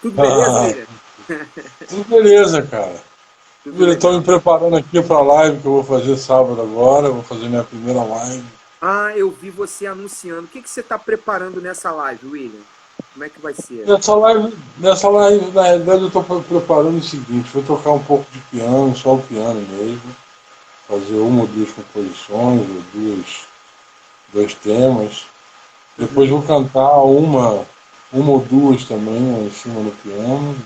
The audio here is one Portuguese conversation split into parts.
Tudo beleza, Ah, William? tudo beleza, cara. Tudo Estou me legal. preparando aqui para a live que eu vou fazer sábado agora. Vou fazer minha primeira live. Ah, eu vi você anunciando. O que você está preparando nessa live, William? Como é que vai ser? Nessa live, na realidade, eu estou preparando o seguinte: vou tocar um pouco de piano, só o piano mesmo. Fazer uma ou duas composições, ou dois temas. Depois Uhum. vou cantar uma ou duas também lá em cima no piano.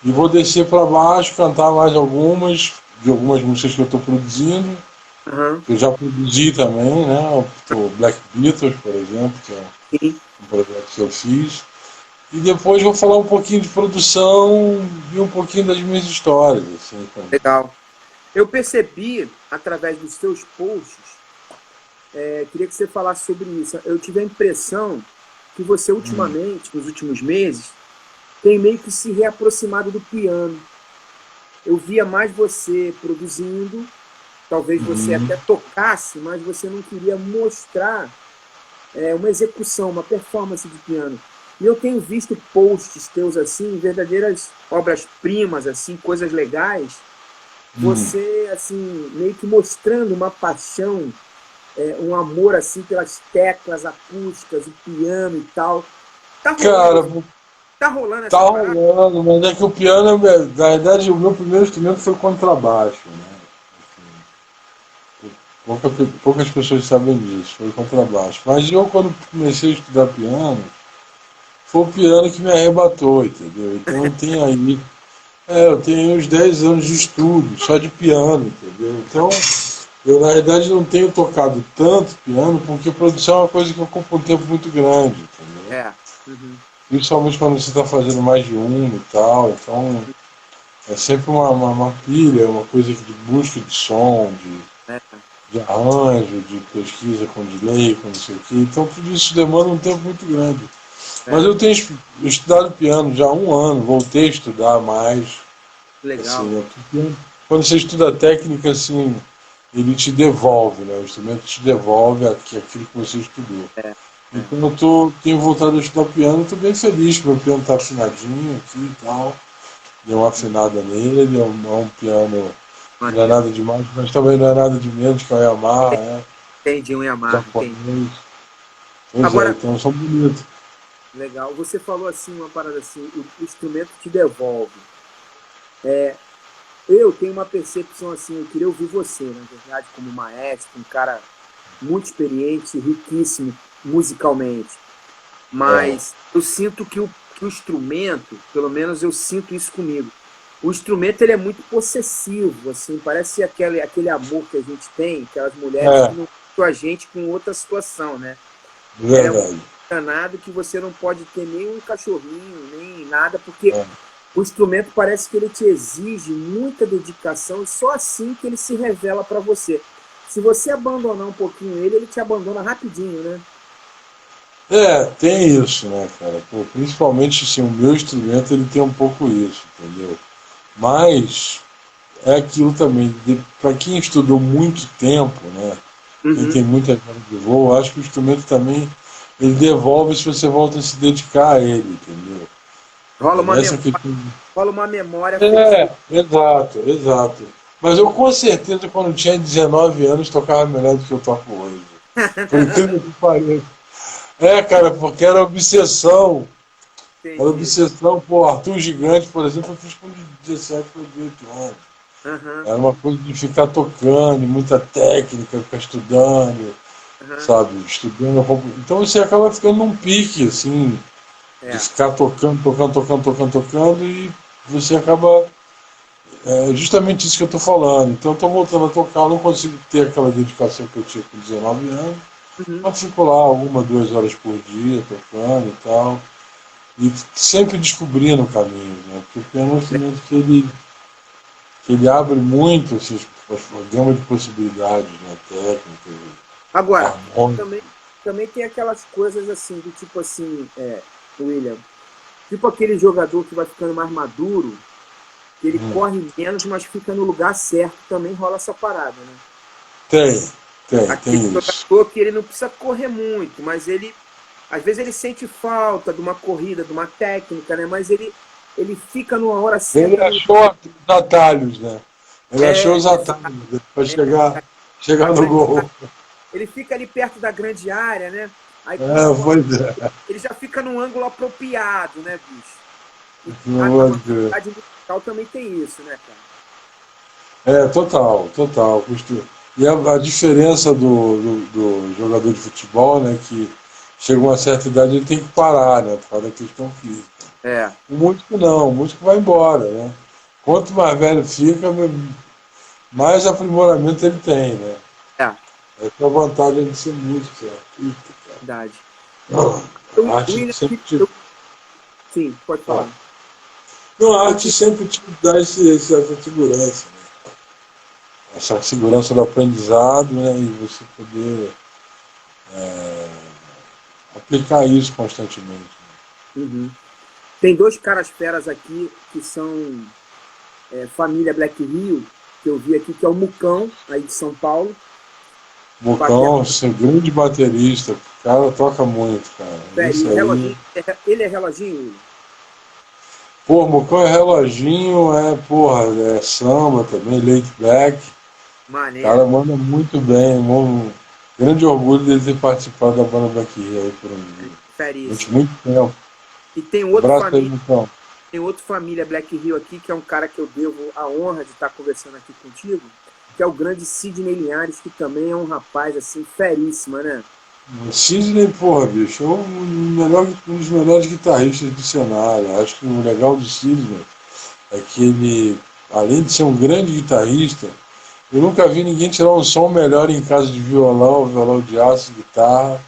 E vou descer para baixo, cantar mais algumas, de algumas músicas que eu estou produzindo, Aham. que eu já produzi também, né? O Black Beatles, por exemplo, que é Sim, um projeto que eu fiz. E depois vou falar um pouquinho de produção e um pouquinho das minhas histórias, assim, também. legal. Eu percebi, através dos seus posts, queria que você falasse sobre isso. Eu tive a impressão que você, ultimamente, nos últimos meses, tem meio que se reaproximado do piano. Eu via mais você produzindo, talvez você Uhum. até tocasse, mas você não queria mostrar uma execução, uma performance de piano. E eu tenho visto posts teus assim, verdadeiras obras-primas, assim, coisas legais. Uhum. Você, assim, meio que mostrando uma paixão, um amor, assim, pelas teclas acústicas, o piano e tal. Tá rolando, Cara, tá rolando tá essa parada? rolando, mas é que o piano, na verdade, o meu primeiro instrumento foi o contrabaixo, né? Poucas pessoas sabem disso, foi o contrabaixo. Mas eu, quando comecei a estudar piano, foi o piano que me arrebatou, entendeu? Então eu tenho uns 10 anos de estudo só de piano, entendeu? Então, eu na verdade não tenho tocado tanto piano porque produção é uma coisa que ocupa um tempo muito grande, entendeu? É. Uhum. Principalmente quando você está fazendo mais de um e tal, então é sempre uma pilha, uma coisa de busca de som, É, de arranjo, de pesquisa com delay, com não sei o quê. Então tudo isso demanda um tempo muito grande. Mas é. eu tenho estudado piano já há um ano, voltei a estudar mais. Assim, Legal. né? Porque quando você estuda técnica, assim, ele te devolve, né? O instrumento te devolve aquilo que você estudou. É, é. Então tenho voltado a estudar piano, estou bem feliz, meu piano está afinadinho aqui e tal. Deu uma afinada nele, é um piano que não é Maneiro. nada demais, mas também não é nada de menos que é o Yamaha, Entendi, um Yamaha, entendi. japonês. Pois é, Agora, então são bonitos. legal. Você falou assim, uma parada assim, o instrumento te devolve. Eu tenho uma percepção assim, eu queria ouvir você, na verdade, como maestro, um cara muito experiente, riquíssimo musicalmente. É, Mas eu sinto que o instrumento, pelo menos eu sinto isso comigo, o instrumento ele é muito possessivo, assim, parece aquele amor que a gente tem, aquelas mulheres que é, não a gente com outra situação, né? Ela é um verdade. danado que você não pode ter nem um cachorrinho, nem nada, porque É. o instrumento parece que ele te exige muita dedicação e só assim que ele se revela para você. Se você abandonar um pouquinho ele, ele te abandona rapidinho, né? Tem isso, né, cara? Pô, principalmente assim, o meu instrumento ele tem um pouco isso, entendeu? Mas é aquilo também, para quem estudou muito tempo, né? Quem tem Uhum. muita anos de voo, acho que o instrumento também ele devolve se você volta a se dedicar a ele, entendeu? Rola É uma nessa memória, que rola uma memória afetiva. exato, exato. Mas eu com certeza quando tinha 19 anos tocava melhor do que eu toco hoje. Por incrível que pareça. Cara, porque era obsessão. Era Entendi. obsessão, pô, Arthur Gigante, por exemplo, eu fiz com 17 para 18 anos. Aham, Era uma coisa de ficar tocando, muita técnica, ficar estudando, aham. sabe? Estudando. Então você acaba ficando num pique, assim, de É, ficar tocando, tocando, tocando, tocando, tocando, e você acaba. É justamente isso que eu estou falando. Então eu estou voltando a tocar, eu não consigo ter aquela dedicação que eu tinha com 19 anos, uhum. mas fico lá 1, 2 horas por dia tocando e tal. E sempre descobrindo o caminho, né? Porque o piano é um instrumento que ele abre muito assim, a gama de possibilidades, né? Técnicas, Agora, harmônicas. também, também tem aquelas coisas assim, do tipo assim, William, tipo aquele jogador que vai ficando mais maduro, que ele Hum. corre menos, mas fica no lugar certo, também rola essa parada, né? Tem, tem Aquele isso. jogador que ele não precisa correr muito, mas ele às vezes ele sente falta de uma corrida, de uma técnica, né? Mas ele fica numa hora Ele certa. achou os atalhos, né? Ele achou os Exato. atalhos para chegar no gol. Ele fica ali perto da grande área, né? Aí quando a É, bola, pois é. ele já fica num ângulo apropriado, né, bicho? E Não a pode crer. maturidade musical também tem isso, né, cara? Total, total. E a diferença do jogador de futebol, né, que chega a uma certa idade ele tem que parar, né, por causa da questão física. É, O músico não, o músico vai embora, né? Quanto mais velho fica, mais aprimoramento ele tem, né? é, Essa é a vantagem de ser músico, né? Eita, verdade. cara. A arte William, sempre te... sim, pode Ah, falar. não, a Eu arte que, sempre te dá essa segurança, né? Essa segurança do aprendizado, né? E você poder aplicar isso constantemente. uhum. Tem dois caras feras aqui que são família Black Rio, que eu vi aqui, que é o Mucão, aí de São Paulo. Batera, Bocão, ser grande baterista, o cara toca muito, cara. Isso aí. reloginho, ele é reloginho, William? Pô, Bocão é reloginho, porra, é samba também, laid back. O cara Maneiro, manda muito bem, grande orgulho dele ter participado da banda Black Hill aí por durante feríssimo. muito tempo. E tem Abraço aí, Bocão. tem outro família Black Rio aqui, que é um cara que eu devo a honra de estar conversando aqui contigo, que é o grande Sidney Linhares, que também é um rapaz, assim, feríssimo, né? O Sidney, porra, bicho, é um dos melhores guitarristas do cenário. Acho que o legal do Sidney é que ele, além de ser um grande guitarrista, eu nunca vi ninguém tirar um som melhor em casa de violão, violão de aço, guitarra,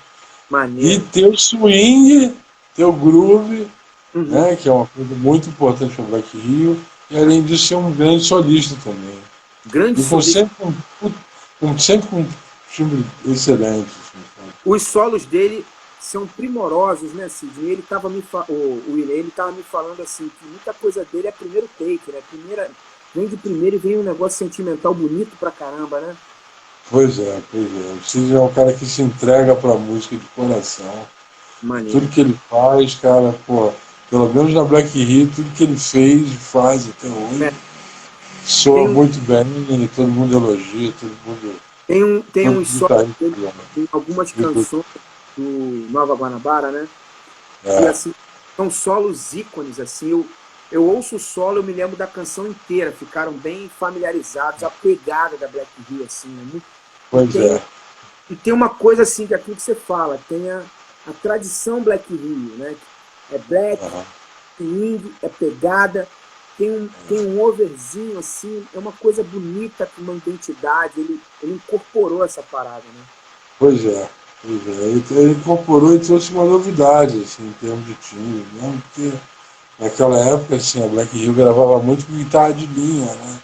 e Maneiro. ter o swing, ter o groove, Uhum. né, que é uma coisa muito importante para o Black Rio, e além disso ser um grande solista também. Grande E com solista. sempre com um timbre excelente. Assim, sabe? Os solos dele são primorosos, né, Sidney? Ele estava o William, ele tava me falando assim que muita coisa dele é primeiro take, né? Vem de primeiro e vem um negócio sentimental bonito pra caramba, né? Pois é, pois é. O Sidney é um cara que se entrega para a música de coração. E tudo Maneiro. que ele faz, cara, pô, pelo menos na Black Rio, tudo que ele fez e faz até hoje, É, soa tem, um, muito bem, e todo mundo elogia, tem todo uns solos guitarrista dele ama. em algumas E tudo. canções do Nova Guanabara, né? Que É, assim, são solos ícones, assim, eu ouço o solo, eu me lembro da canção inteira, ficaram bem familiarizados, a pegada da Black Rio, assim, né? E pois é. e tem uma coisa assim, que é aquilo que você fala, tem a tradição Black Rio, né? É black, Aham. swing, é pegada, tem um overzinho, assim, é uma coisa bonita, com uma identidade, ele incorporou essa parada, né? Pois é, pois é. Ele incorporou e trouxe uma novidade, assim, em termos de timbre, né? Porque naquela época, assim, a Black Hill gravava muito com guitarra de linha, né?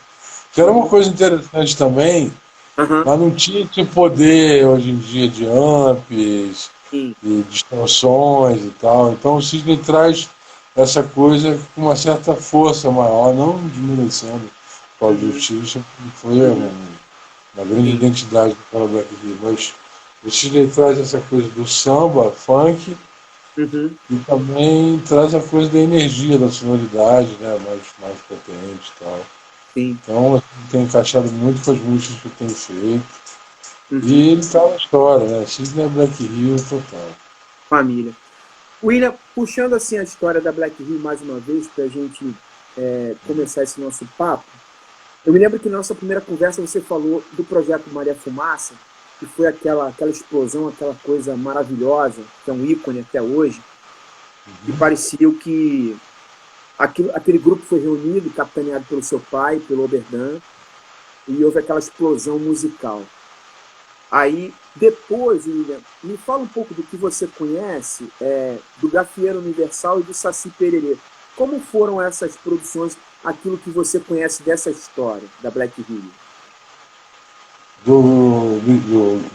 Que era uma Uhum. coisa interessante também, Aham, mas não tinha esse poder hoje em dia de amps sim. e distorções e tal. Então o Sidney traz essa coisa com uma certa força maior, não desmerecendo o Paulo Uhum, Justiça, que foi uhum, uma grande sim. identidade do Paulo Black Hill, mas o Sidney traz essa coisa do samba, funk, Uhum, e também traz a coisa da energia, da sonoridade, né, mais potente e tal. sim. Então, assim, tem encaixado muito com as músicas que eu tenho feito. Uhum. E ele tá na história, né? Sidney é Black Hill total. Família. William, puxando assim a história da Black Hill mais uma vez, para a gente começar esse nosso papo, eu me lembro que na nossa primeira conversa você falou do projeto Maria Fumaça, que foi aquela explosão, aquela coisa maravilhosa, que é um ícone até hoje, e parecia que aquele grupo foi reunido, capitaneado pelo seu pai, pelo Oberdan, e houve aquela explosão musical. Aí, depois, William, me fala um pouco do que você conhece do Gafieira Universal e do Saci Pererê. Como foram essas produções, aquilo que você conhece dessa história da Black Hill? Do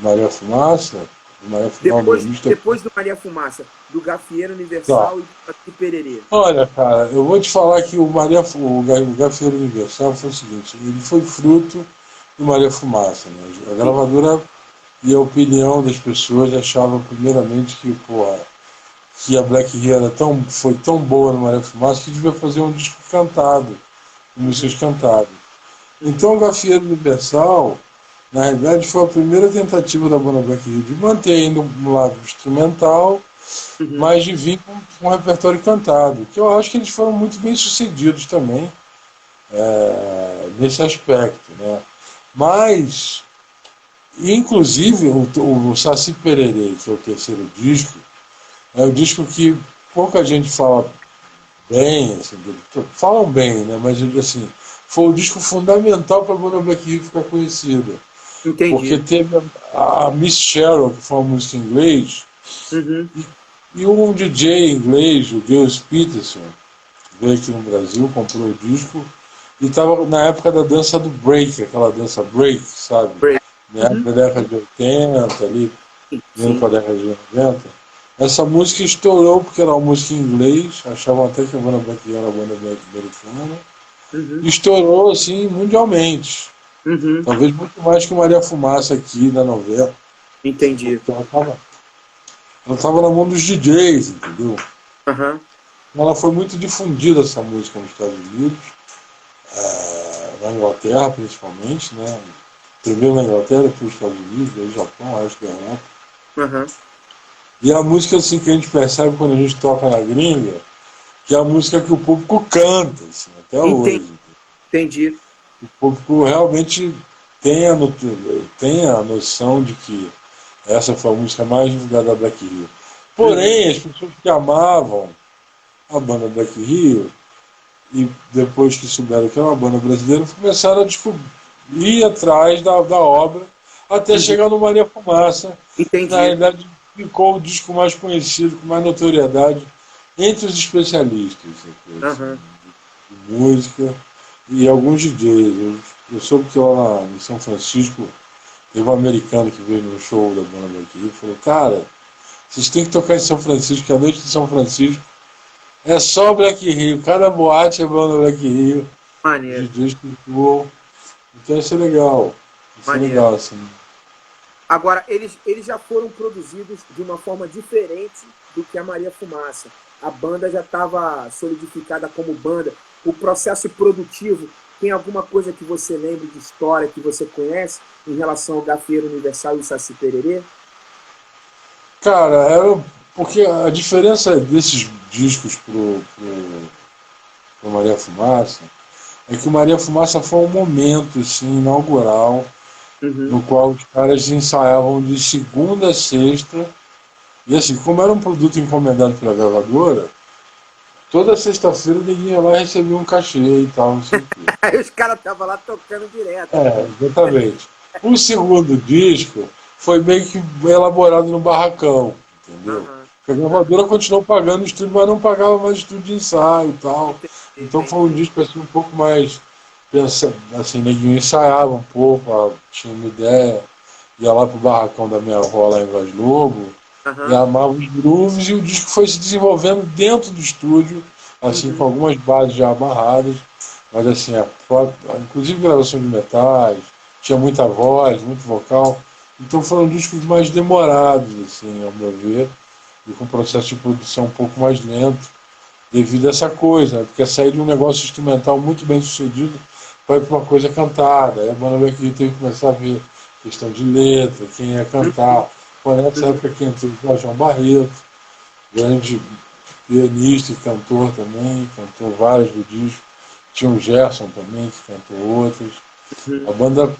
Maria Fumaça, do Maria Fumaça, do Mr. Depois do Maria Fumaça, do Gafieira Tá. Universal e do Saci Pererê. Olha, cara, eu vou te falar que o Gafieira Universal foi o seguinte, ele foi fruto do Maria Fumaça, né? A Sim. gravadora e a opinião das pessoas achava primeiramente que, porra, que a Black Hill foi tão boa no Maria Fumaça que devia fazer um disco cantado, com músicas cantadas. Então o Gafieiro Universal, na realidade, foi a primeira tentativa da banda Black Hill de manter ainda um lado instrumental, mas de vir com um repertório cantado, que eu acho que eles foram muito bem sucedidos também nesse aspecto, né? Mas, inclusive, o Saci Pererê, que é o terceiro disco, é um disco que pouca gente fala bem, assim, falam bem, né? Mas assim, foi o disco fundamental para a banda Black Hill ficar conhecida. Entendi. Porque teve a Miss Cheryl, que foi uma música em inglês, e um DJ inglês, o Gilles Peterson, veio aqui no Brasil, comprou o disco, e estava na época da dança do break, aquela dança break, sabe? Break. Na época da década de 80, ali, vindo para a década de 90. Essa música estourou porque era uma música em inglês, achavam até que a banda Black Hill era uma banda americana, e estourou assim mundialmente. Talvez muito mais que Maria Fumaça aqui na novela. Entendi. Ela estava na mão dos DJs, entendeu? Ela foi muito difundida, essa música, nos Estados Unidos, na Inglaterra principalmente, né? Primeiro na Inglaterra, depois nos Estados Unidos, depois no Japão, acho que é Europa. E a música assim, que a gente percebe quando a gente toca na gringa, que é a música que o público canta, assim, até hoje. Entendi. O público realmente tem a noção de que essa foi a música mais divulgada da Black Hill. Porém, as pessoas que amavam a banda Black Hill, e depois que souberam que era uma banda brasileira, começaram a ir atrás da obra, até chegar no Maria Fumaça. Entendi. Na realidade, ficou o disco mais conhecido, com mais notoriedade entre os especialistas de música e alguns DJs. Eu soube que lá em São Francisco teve um americano que veio no show da banda Black Hill e falou: cara, vocês têm que tocar em São Francisco, que a noite de São Francisco é só Black Hill, cada boate é banda Black Hill. Maneiro. Os DJs que voam. Então isso é legal. Isso é legal, assim. Agora, eles já foram produzidos de uma forma diferente do que a Maria Fumaça. A banda já estava solidificada como banda. O processo produtivo, tem alguma coisa que você lembre de história, que você conhece, em relação ao Gafieiro Universal e o Saci Pererê? Cara, porque a diferença desses discos pro Maria Fumaça é que o Maria Fumaça foi um momento assim, inaugural, no qual os caras ensaiavam de segunda a sexta, e assim, como era um produto encomendado pela gravadora, toda sexta-feira ninguém ia lá e recebia um cachê e tal, não sei o quê. Aí os caras estavam lá tocando direto. Exatamente. O segundo disco foi meio que elaborado no barracão, entendeu? Porque a gravadora continuou pagando o estúdio, mas não pagava mais estúdio de ensaio e tal. Então foi um disco assim, um pouco mais assim, neguinho ensaiava um pouco, tinha uma ideia, ia lá pro barracão da minha avó lá em Vaz Lobo, e amava os grooves, e o disco foi se desenvolvendo dentro do estúdio, assim, com algumas bases já amarradas, mas assim, inclusive gravação de metais, tinha muita voz, muito vocal, então foram discos mais demorados, assim, ao meu ver, e com processo de produção um pouco mais lento, devido a essa coisa, porque sair de um negócio instrumental muito bem sucedido para ir para uma coisa cantada. Aí a banda Black Hill teve que começar a ver questão de letra, quem ia cantar. Foi nessa época que entrou o João Barreto, grande pianista e cantor também, cantou várias do disco. Tinha o Gerson também, que cantou outras. A banda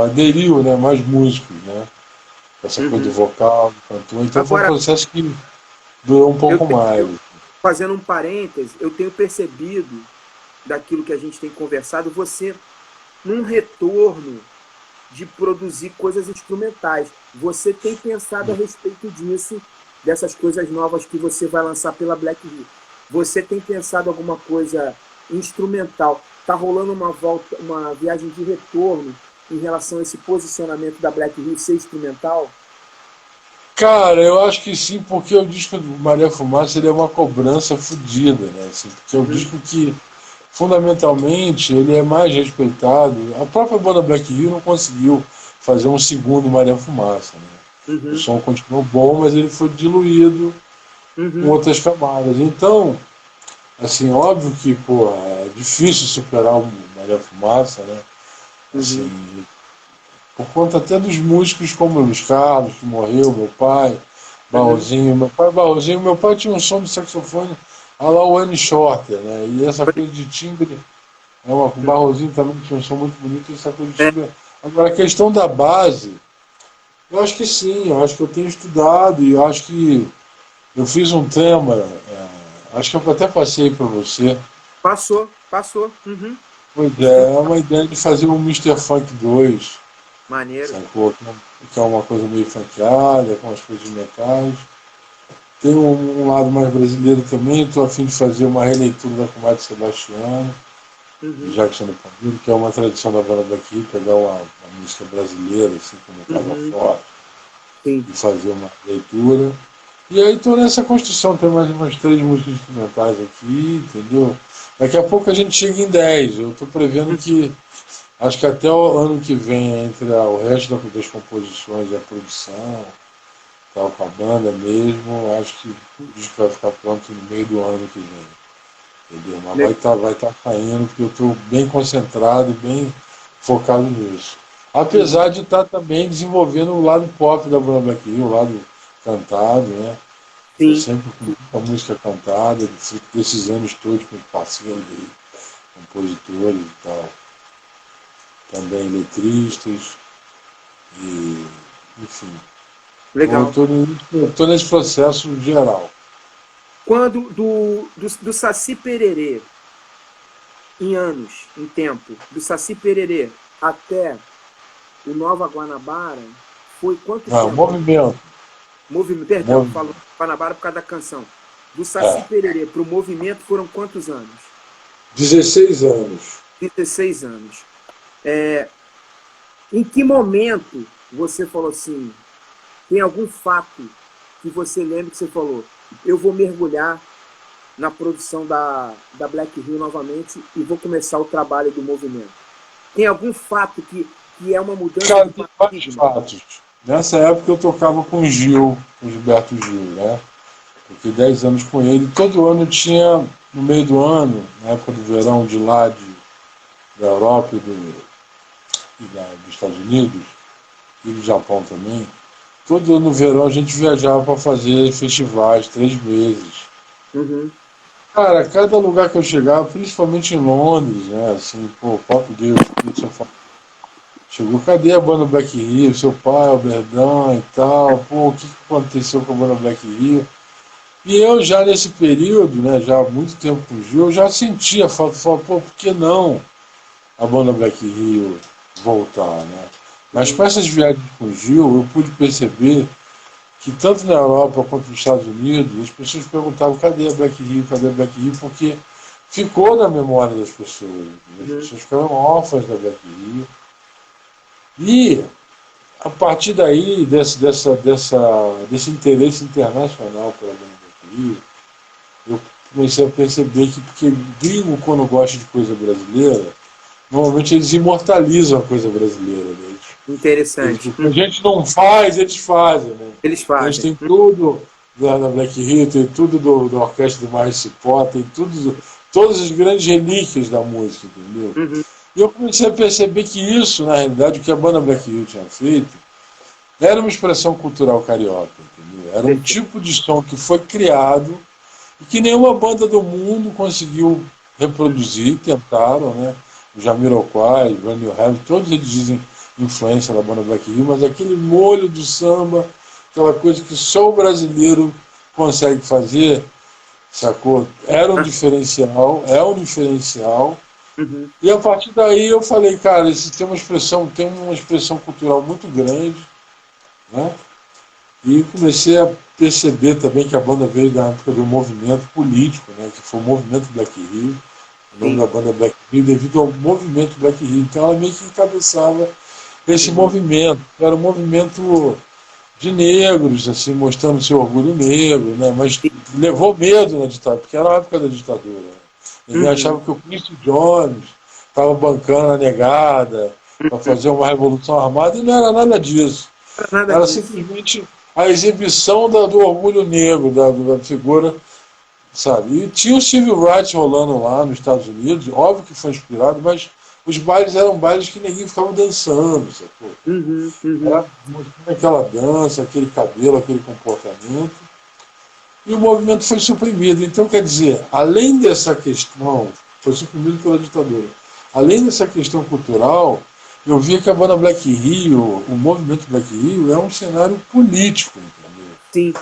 aderiu, né, mais músicos, né? Essa coisa do vocal, do cantor. Então foi um processo que durou um pouco mais. Fazendo um parêntese, eu tenho percebido, daquilo que a gente tem conversado, você, num retorno de produzir coisas instrumentais. Você tem pensado a respeito disso, dessas coisas novas que você vai lançar pela Black Hill. Você tem pensado alguma coisa instrumental? Está rolando uma viagem de retorno em relação a esse posicionamento da Black Hill ser instrumental? Cara, eu acho que sim, porque o disco do Maria Fumaça ele é uma cobrança fodida, né? Assim, porque é um disco que, fundamentalmente, ele é mais respeitado. A própria banda Black Hill não conseguiu fazer um segundo Maria Fumaça, né? O som continuou bom, mas ele foi diluído com outras camadas. Então, assim, óbvio que, pô, é difícil superar o Maria Fumaça, né? Assim, por conta até dos músicos como o Luiz Carlos, que morreu, meu pai, Barrozinho. Meu pai tinha um som de saxofone a lá o Wayne Shorter, né? E essa coisa de timbre, o Barrozinho também tinha um som muito bonito, essa coisa de timbre. Agora, a questão da base, eu acho que sim, eu acho que eu tenho estudado e eu acho que eu fiz um tema, acho que eu até passei para você. Passou. Pois é uma ideia de fazer um Mr. Funk 2, Maneiro. sacou? Que é uma coisa meio funkeada, com as coisas metais. Tem um lado mais brasileiro também, estou a fim de fazer uma releitura da Comadre Sebastiana, de Jackson do Pandeiro, que é uma tradição da banda daqui, pegar uma música brasileira, assim como Casa Forte, e fazer uma leitura. E aí estou nessa construção, tem mais umas 3 músicas instrumentais aqui, entendeu? Daqui a pouco a gente chega em 10. Eu estou prevendo que, acho que até o ano que vem, entre o resto das composições e a produção, tal, com a banda mesmo, acho que o disco vai ficar pronto no meio do ano que vem. Entendeu? Mas vai tá saindo, porque eu estou bem concentrado e bem focado nisso. Apesar de estar também desenvolvendo o lado pop da banda Black Hill, o lado cantado, né? Estou sempre com muita música cantada, desses anos todos com parceiros aí, compositores e tal. Também letristas, e, enfim. Legal. Estou nesse processo geral. Quando do Saci Pererê, em anos, em tempo, do Saci Pererê até o Nova Guanabara, foi quanto tempo? Perdão, falo Guanabara por causa da canção. Do Saci Pererê para o movimento foram quantos anos? 16 anos. 16 anos. Em que momento você falou assim, tem algum fato que você lembra que você falou, eu vou mergulhar na produção da Black Hill novamente e vou começar o trabalho do movimento? Tem algum fato que é uma mudança? Cara, tem vários fatos. Nessa época eu tocava com o Gilberto Gil, né? Fiquei 10 anos com ele. Todo ano tinha, no meio do ano, na época do verão de lá, da Europa e dos Estados Unidos, e do Japão também, todo ano no verão a gente viajava para fazer festivais, 3 meses. Cara, cada lugar que eu chegava, principalmente em Londres, né, assim, pô, Pop Deus, chegou, cadê a banda Black Hill, seu pai, Alberdão e tal, pô, o que aconteceu com a banda Black Hill? E eu já nesse período, né, já há muito tempo com o Gil, eu já sentia falta, falava, pô, por que não a banda Black Hill voltar, né? Mas com essas viagens com o Gil, eu pude perceber que tanto na Europa quanto nos Estados Unidos, as pessoas perguntavam cadê a Black Hill, porque ficou na memória das pessoas. As pessoas ficaram órfãs da Black Hill. E a partir daí, desse interesse internacional pela banda Black Hill, eu comecei a perceber que, porque gringo, quando gosta de coisa brasileira, normalmente eles imortalizam a coisa brasileira. Né? Interessante. A gente não faz, eles fazem. Né? Eles fazem. A gente tem tudo da Black Hill, tem tudo da orquestra do Maestro Cipó, tem tudo, todas as grandes relíquias da música, entendeu? E eu comecei a perceber que isso, na realidade, o que a banda Black Hill tinha feito, era uma expressão cultural carioca, entendeu? Era um tipo de som que foi criado e que nenhuma banda do mundo conseguiu reproduzir, tentaram, né? O Jamiroquai, o Van New Heaven, todos eles dizem influência da banda Black Hill, mas aquele molho do samba, aquela coisa que só o brasileiro consegue fazer, sacou? Era um diferencial, é um diferencial. E a partir daí eu falei, cara, isso tem uma expressão cultural muito grande, né? E comecei a perceber também que a banda veio da época do movimento político, né? Que foi o movimento Black Hill, o nome da banda Black Hill, devido ao movimento Black Hill. Então ela meio que encabeçava esse movimento, era um movimento de negros, assim, mostrando seu orgulho negro, né? Mas levou medo na ditadura, porque era a época da ditadura. Ele achava que o Quincy Jones estava bancando a negada para fazer uma revolução armada, e não era nada disso. Era simplesmente a exibição do orgulho negro, da figura, sabe? E tinha o Civil Rights rolando lá nos Estados Unidos, óbvio que foi inspirado, mas os bailes eram bailes que ninguém ficava dançando, sacou? Era mostrando aquela dança, aquele cabelo, aquele comportamento, e o movimento foi suprimido. Então, quer dizer, além dessa questão, foi suprimido pela ditadura, além dessa questão cultural, eu via que a banda Black Rio, o movimento Black Rio, é um cenário político, entendeu? Sim.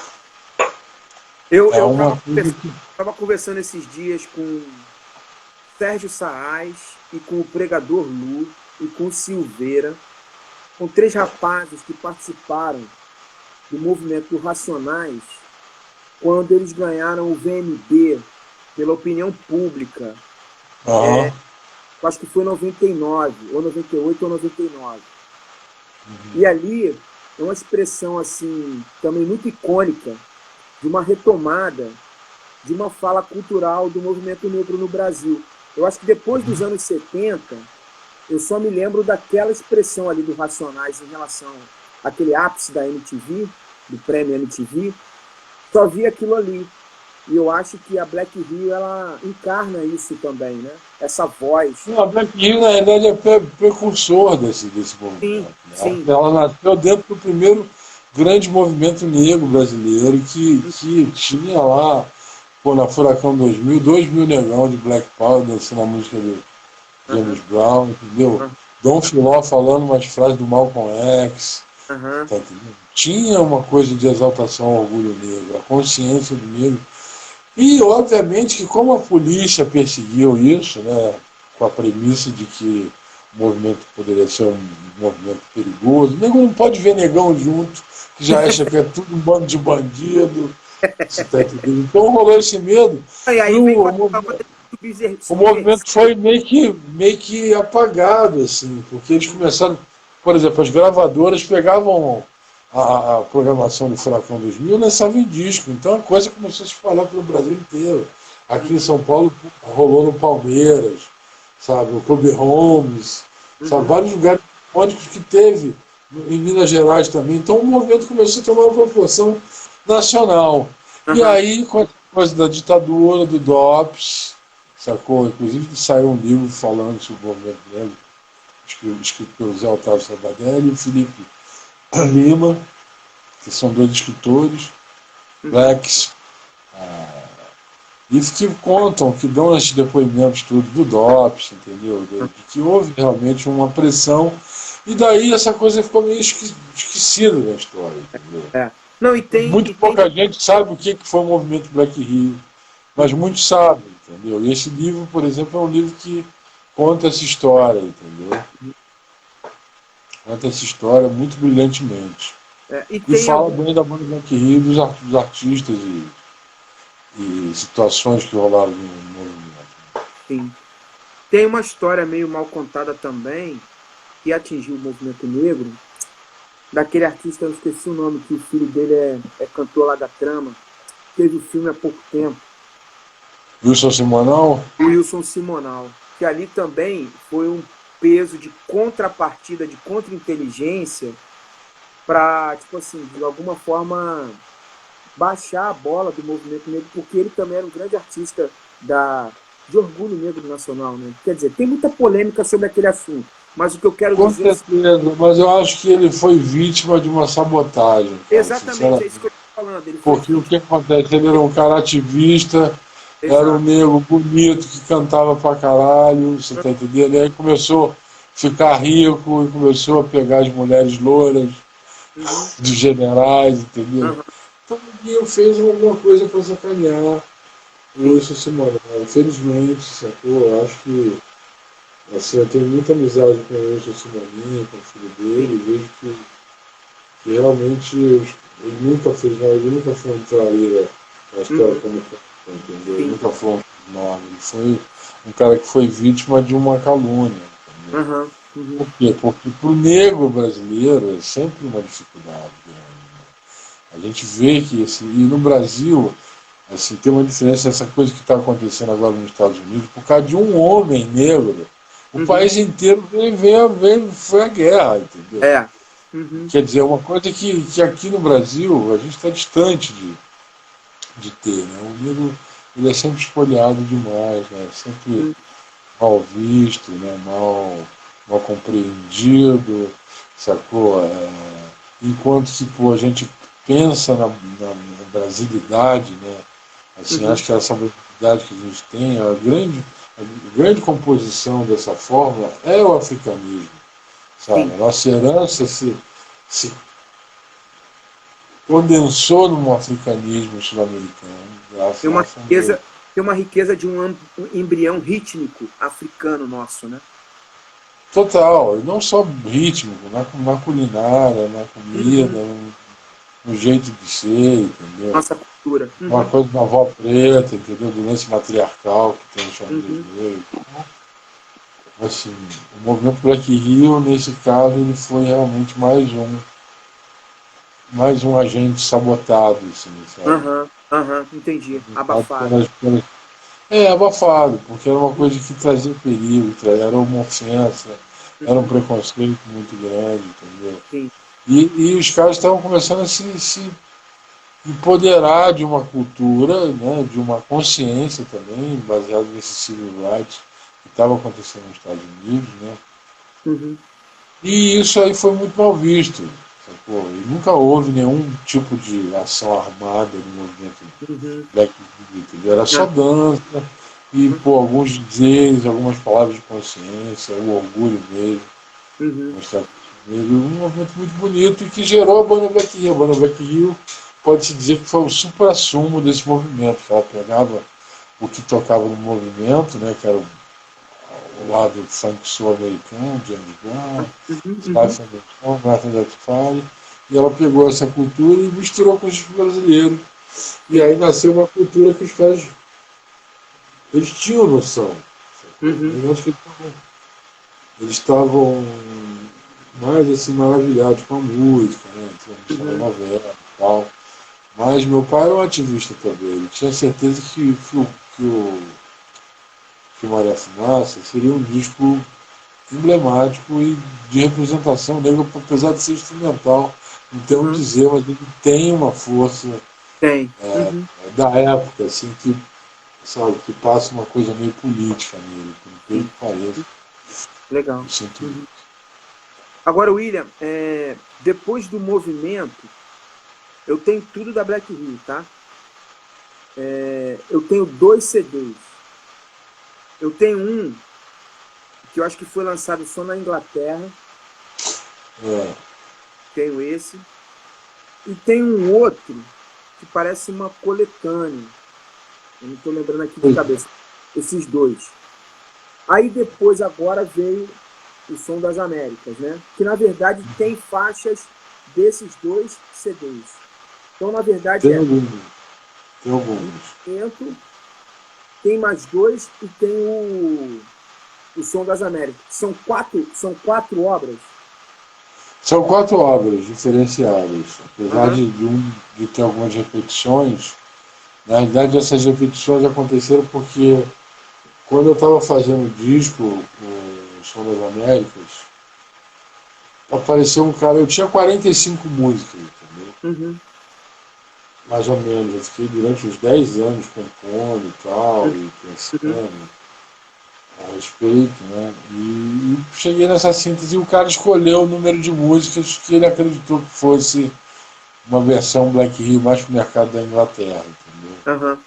Eu É uma coisa que... estava conversando esses dias com Sérgio Saaz e com o Pregador Lu e com o Silveira, com 3 rapazes que participaram do movimento Racionais quando eles ganharam o VMB pela opinião pública. Acho que foi em 99, ou 98 ou 99. E ali é uma expressão assim, também muito icônica, de uma retomada de uma fala cultural do movimento negro no Brasil. Eu acho que depois dos anos 70, eu só me lembro daquela expressão ali do Racionais em relação àquele ápice da MTV, do prêmio MTV, só vi aquilo ali. E eu acho que a Black Rio, ela encarna isso também, né? Essa voz. Não, a Black Rio, na realidade, é precursor desse movimento. Sim. Ela nasceu dentro do primeiro grande movimento negro brasileiro que tinha lá, na Furacão 2000, 2.000 negão de Black Power dançando a música do James Brown, entendeu? Dom Filó falando umas frases do Malcolm X. Tá entendendo? Tinha uma coisa de exaltação ao orgulho negro, a consciência do negro. E, obviamente, que como a polícia perseguiu isso, né, com a premissa de que o movimento poderia ser um movimento perigoso, o nego não pode ver negão junto, que já acha que é tudo um bando de bandido. Tá entendendo? Então rolou esse medo. O movimento foi meio que apagado, assim, porque eles começaram, por exemplo, as gravadoras pegavam a programação do Furacão 2000 e lançavam em disco, então a coisa começou a se espalhar pelo Brasil inteiro. Aqui em São Paulo rolou no Palmeiras, sabe, o Clube Holmes, sabe, vários lugares icônicos que teve em Minas Gerais também. Então o movimento começou a tomar uma proporção nacional. E aí, com a coisa da ditadura, do DOPS, sacou? Inclusive saiu um livro falando sobre o movimento negro, escrito pelo Zé Otávio Sabadelli e o Felipe Lima, que são 2 escritores, blacks, e que contam, que dão esses depoimentos tudo do DOPS, entendeu? De que houve realmente uma pressão, e daí essa coisa ficou meio esquecida na história, entendeu? Não, pouca gente sabe o que foi o movimento Black Rio, mas muitos sabem, entendeu? E esse livro, por exemplo, é um livro que conta essa história, entendeu? Conta essa história muito brilhantemente. E fala bem da banda Black Rio, dos artistas e situações que rolaram no movimento. Sim. Tem uma história meio mal contada também, que atingiu o movimento negro, daquele artista, eu esqueci o nome, que o filho dele é cantor lá da Trama, teve o filme há pouco tempo. Wilson Simonal? Wilson Simonal, que ali também foi um peso de contrapartida, de contra-inteligência, para, tipo assim, de alguma forma baixar a bola do movimento negro, porque ele também era um grande artista de orgulho negro nacional, né? Quer dizer, tem muita polêmica sobre aquele assunto, mas o que eu quero dizer... Com certeza, mas eu acho que ele foi vítima de uma sabotagem. Cara, exatamente, é isso que eu estou falando. Porque o que acontece? Ele era um cara ativista, era um negro bonito que cantava pra caralho, você tá entendendo? E aí começou a ficar rico e começou a pegar as mulheres loiras de generais, entendeu? Então ninguém fez alguma coisa pra sacanear o Wilson Simonal. Infelizmente, sacou? Eu acho que assim, eu tenho muita amizade com o Wilson Simoninho, com o filho dele, e vejo que realmente ele nunca fez nada, ele nunca foi um traíra na história como entendeu? Ele nunca foi um nome, ele foi um cara que foi vítima de uma calúnia. Por quê? Porque para o negro brasileiro é sempre uma dificuldade grande. A gente vê que, assim, e no Brasil, assim, tem uma diferença, essa coisa que está acontecendo agora nos Estados Unidos, por causa de um homem negro, o país inteiro foi a guerra, entendeu? Uhum. Quer dizer, uma coisa que aqui no Brasil a gente está distante de ter, né? O negro ele é sempre espoliado demais, né? Sempre Uhum. mal visto, né? Mal compreendido, sacou? Enquanto que pô, a gente pensa na brasilidade, né? Assim, Uhum. acho que essa brasilidade que a gente tem, a grande composição dessa fórmula é o africanismo, sabe? Sim. A nossa herança se condensou num africanismo sul-americano, Tem graças uma a Sandro. riqueza, tem uma riqueza de um embrião rítmico africano nosso, né? Total, e não só rítmico, na culinária, na comida, Uhum. no jeito de ser, entendeu? Nossa cultura. Uma Uhum. coisa da avó preta, entendeu? Do lance matriarcal que tem no chão Uhum. brasileiro. Assim, o movimento Black Rio, nesse caso, ele foi realmente mais um agente sabotado, assim, sabe? Aham. Aham. Entendi. Sabotado Abafado. abafado, porque era uma coisa que trazia perigo, era uma ofensa, era um Uhum. preconceito muito grande, entendeu? Sim. E os caras estavam começando a se empoderar de uma cultura, né, de uma consciência também, baseada nesse civil rights que estava acontecendo nos Estados Unidos, né? Uhum. E isso aí foi muito mal visto, sacou? E nunca houve nenhum tipo de ação armada no movimento Uhum. Black Lives. Era só Ah. dança e, Uhum. pô, alguns dizeres, algumas palavras de consciência, o orgulho mesmo, Uhum. mostrar um movimento muito bonito e que gerou a banda Black Hill. A banda Black Hill pode-se dizer que foi o supra-sumo desse movimento, que ela pegava o que tocava no movimento, né, que era o lado funk sul-americano, James Brown, Uhum. Sly Uhum. Anderson, Martin Death Fire, e ela pegou essa cultura e misturou com os brasileiros. E Sim. aí nasceu uma cultura que os caras eles tinham noção. Uhum. Eu acho que eles estavam mais assim maravilhados com a música, né? Tinha a Uhum. novela e tal. Mas meu pai era um ativista também. Ele tinha certeza que o Maria Fumaça seria um disco emblemático e de representação negra, apesar de ser instrumental. Não tem onde Uhum. dizer, mas ele tem uma força Tem. Uhum. da época, assim, que, sabe, que passa uma coisa meio política nele, por incrível Sim. que pareça. Eu Legal. sinto Uhum. isso. Agora, William, depois do movimento, eu tenho tudo da Black Hill, tá? Eu tenho 2 CDs. Eu tenho um que eu acho que foi lançado só na Inglaterra. É, Tenho esse. E tem um outro que parece uma coletânea. Eu não estou lembrando aqui de pois cabeça. Esses dois. Aí depois, agora, veio o Som das Américas, né? Que, na verdade, tem faixas desses 2 CDs. Então, na verdade, tem alguns, tem alguns. Movimento, tem mais dois e tem o Som das Américas. São quatro obras. São 4 obras diferenciadas, apesar Aham. de ter algumas repetições. Na realidade, essas repetições aconteceram porque quando eu estava fazendo o disco, o Som das Américas, apareceu um cara, eu tinha 45 músicas, entendeu? Uhum. Mais ou menos. Eu fiquei durante uns 10 anos compondo e tal, Uhum. e Uhum. pensando a respeito, né? E cheguei nessa síntese e o cara escolheu o número de músicas que ele acreditou que fosse uma versão Black Hill mais para o mercado da Inglaterra, entendeu? Aham.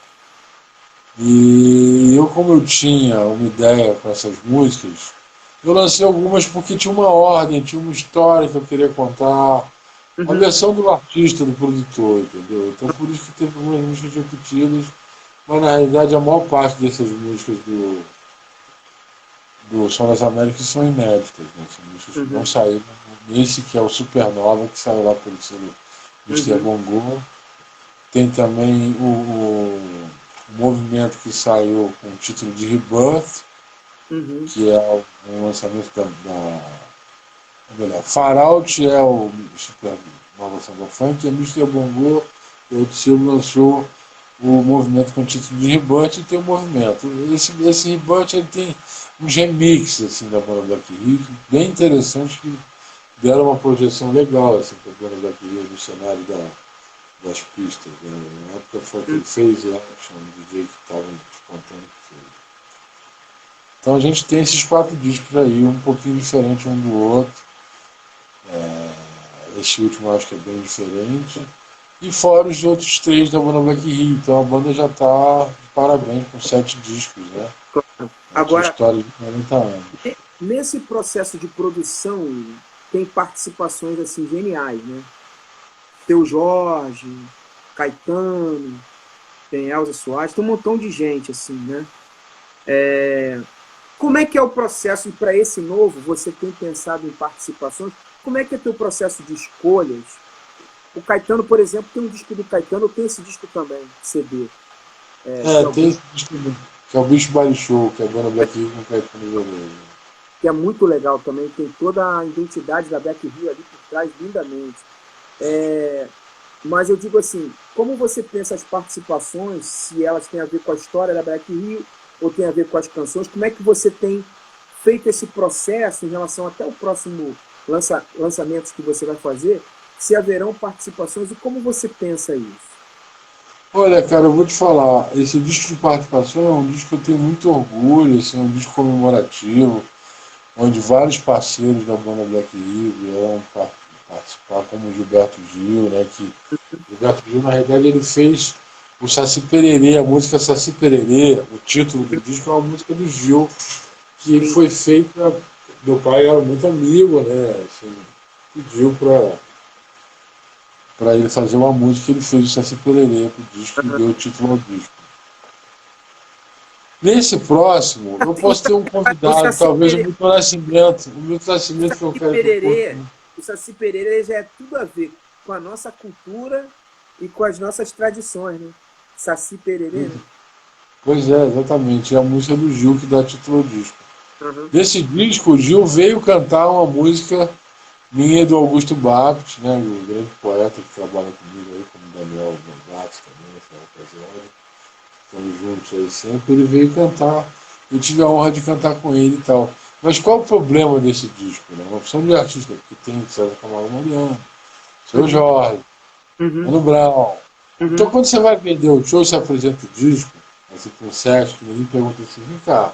E eu, como eu tinha uma ideia com essas músicas, eu lancei algumas porque tinha uma ordem, tinha uma história que eu queria contar, a Uhum. versão do artista, do produtor, entendeu? Então por isso que teve algumas músicas repetidas, mas na realidade a maior parte dessas músicas do Som das Américas são inéditas, né? São músicas que não Uhum. saíram nesse que é o Supernova, que saiu lá pelo selo Mr. Uhum. Bongo. Tem também o movimento que saiu com o título de Rebirth, Uhum. que é um lançamento melhor, Faraut é o Super Nova Samba Funk, e a Mr. Bongo, o outro selo lançou o movimento com o título de Rebirth e tem o movimento. Esse Rebirth ele tem uns remixes assim, da banda Black Hill, bem interessantes, que deram uma projeção legal assim, para a banda Black Hill no cenário das pistas. Né? Na época foi aquele Phase Action, um DJ que estava descontando que fez. Então a gente tem esses 4 discos aí, um pouquinho diferente um do outro. Esse último eu acho que é bem diferente. E fora os outros 3 da banda Black Hill. Então a banda já está de parabéns com 7 discos, né? Agora, história de 40 anos. Nesse processo de produção, tem participações assim geniais, né? Seu Jorge, Caetano, tem Elza Soares, tem um montão de gente, assim, né? Como é que é o processo para esse novo? Você tem pensado em participações? Como é que é teu processo de escolhas? O Caetano, por exemplo, tem um disco do Caetano, eu tenho esse disco também, CD. Tem esse disco que é o Bicho Body Show, que é a banda Black Hill com Caetano Veloso. Que é muito legal também, tem toda a identidade da Black Hill ali por trás, lindamente. Mas eu digo assim, como você pensa as participações, se elas têm a ver com a história da Black Hill ou tem a ver com as canções, como é que você tem feito esse processo em relação até o próximo lançamento que você vai fazer, se haverão participações e como você pensa isso? Olha, cara, eu vou te falar, esse disco de participação é um disco que eu tenho muito orgulho, assim, é um disco comemorativo, onde vários parceiros da banda Black Hill vieram participar, como o Gilberto Gil, né, que Gilberto Gil, na realidade, ele fez o Saci Pererê, a música Saci Pererê, o título do disco é uma música do Gil, que foi feita, meu pai era muito amigo, né, assim, pediu para ele fazer uma música, ele fez o Saci Pererê pro disco e deu o título ao disco. Nesse próximo, eu posso ter um convidado, talvez o Milton Nascimento. O Milton Nascimento que eu quero que o Saci Pererê já é tudo a ver com a nossa cultura e com as nossas tradições, né? Saci Pererê, né? Pois é, exatamente. É a música do Gil que dá título ao disco. Nesse disco, o Gil veio cantar uma música minha do Augusto Bapt, né? O grande poeta que trabalha comigo aí, como Daniel Bapt também, estamos juntos aí sempre, ele veio cantar, eu tive a honra de cantar com ele e tal. Mas qual o problema desse disco? Né? Uma opção de artista, porque tem César Camargo Mariano, Seu Jorge, Mano Brown. Então quando você vai vender o show, você apresenta o disco, assim, com o Sérgio, que ele pergunta assim, vem cá,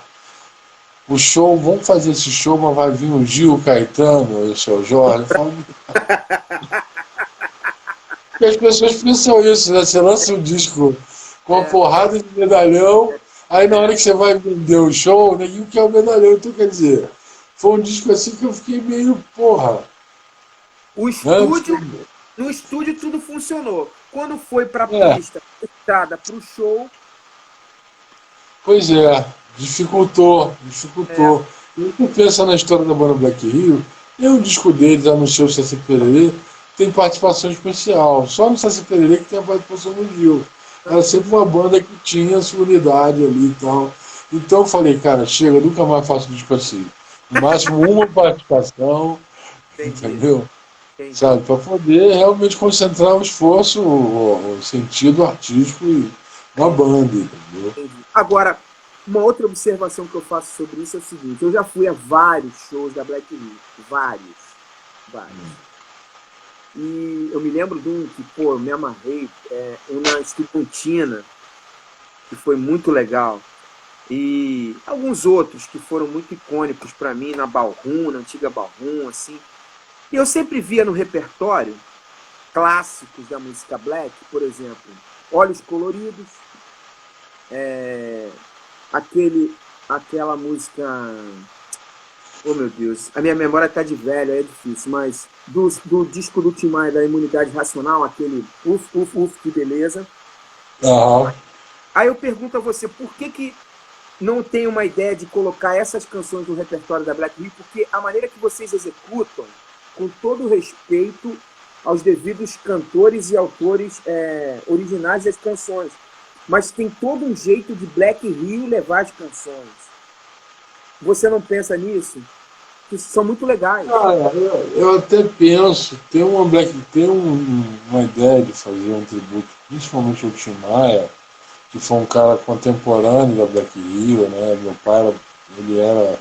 o show, vamos fazer esse show, mas vai vir o Gil, o Caetano, o Seu Jorge. Eu falo, porque as pessoas pensam isso, né? Você lança um disco com uma porrada de medalhão, aí na hora que você vai vender o show, ninguém quer o medalhão. Então, quer dizer, foi um disco assim que eu fiquei meio, porra. No estúdio tudo funcionou. Quando foi pra pista, para o show... Pois é, dificultou. E tu pensa na história da banda Black Hill, tem um disco deles, anunciou o Saci Pererê, tem participação especial. Só no Saci Pererê que tem a participação do Gil. Era sempre uma banda que tinha sua unidade ali e tal. Então eu falei, cara, chega, nunca mais faço disco assim. No máximo uma participação, entendeu? Sabe, para poder realmente concentrar o esforço, o sentido artístico na banda, entendeu? Agora, uma outra observação que eu faço sobre isso é o seguinte, eu já fui a vários shows da Black Hill, vários. E eu me lembro de um que, pô, eu me amarrei, na Estudantina, que foi muito legal. E alguns outros que foram muito icônicos para mim, na Ballroom, na antiga Ballroom, assim. E eu sempre via no repertório clássicos da música black, por exemplo, Olhos Coloridos, aquela música... Oh, meu Deus, a minha memória tá de velho, é difícil, mas do disco do Tim Maia, da Imunidade Racional, aquele uf, que beleza. Aí eu pergunto a você, por que não tem uma ideia de colocar essas canções no repertório da Black Hill? Porque a maneira que vocês executam, com todo o respeito aos devidos cantores e autores originais das canções, mas tem todo um jeito de Black Hill levar as canções. Você não pensa nisso? Que são muito legais. Eu até penso, tem uma ideia de fazer um tributo, principalmente ao Tim Maia, que foi um cara contemporâneo da Black Hill, né? Meu pai, ele era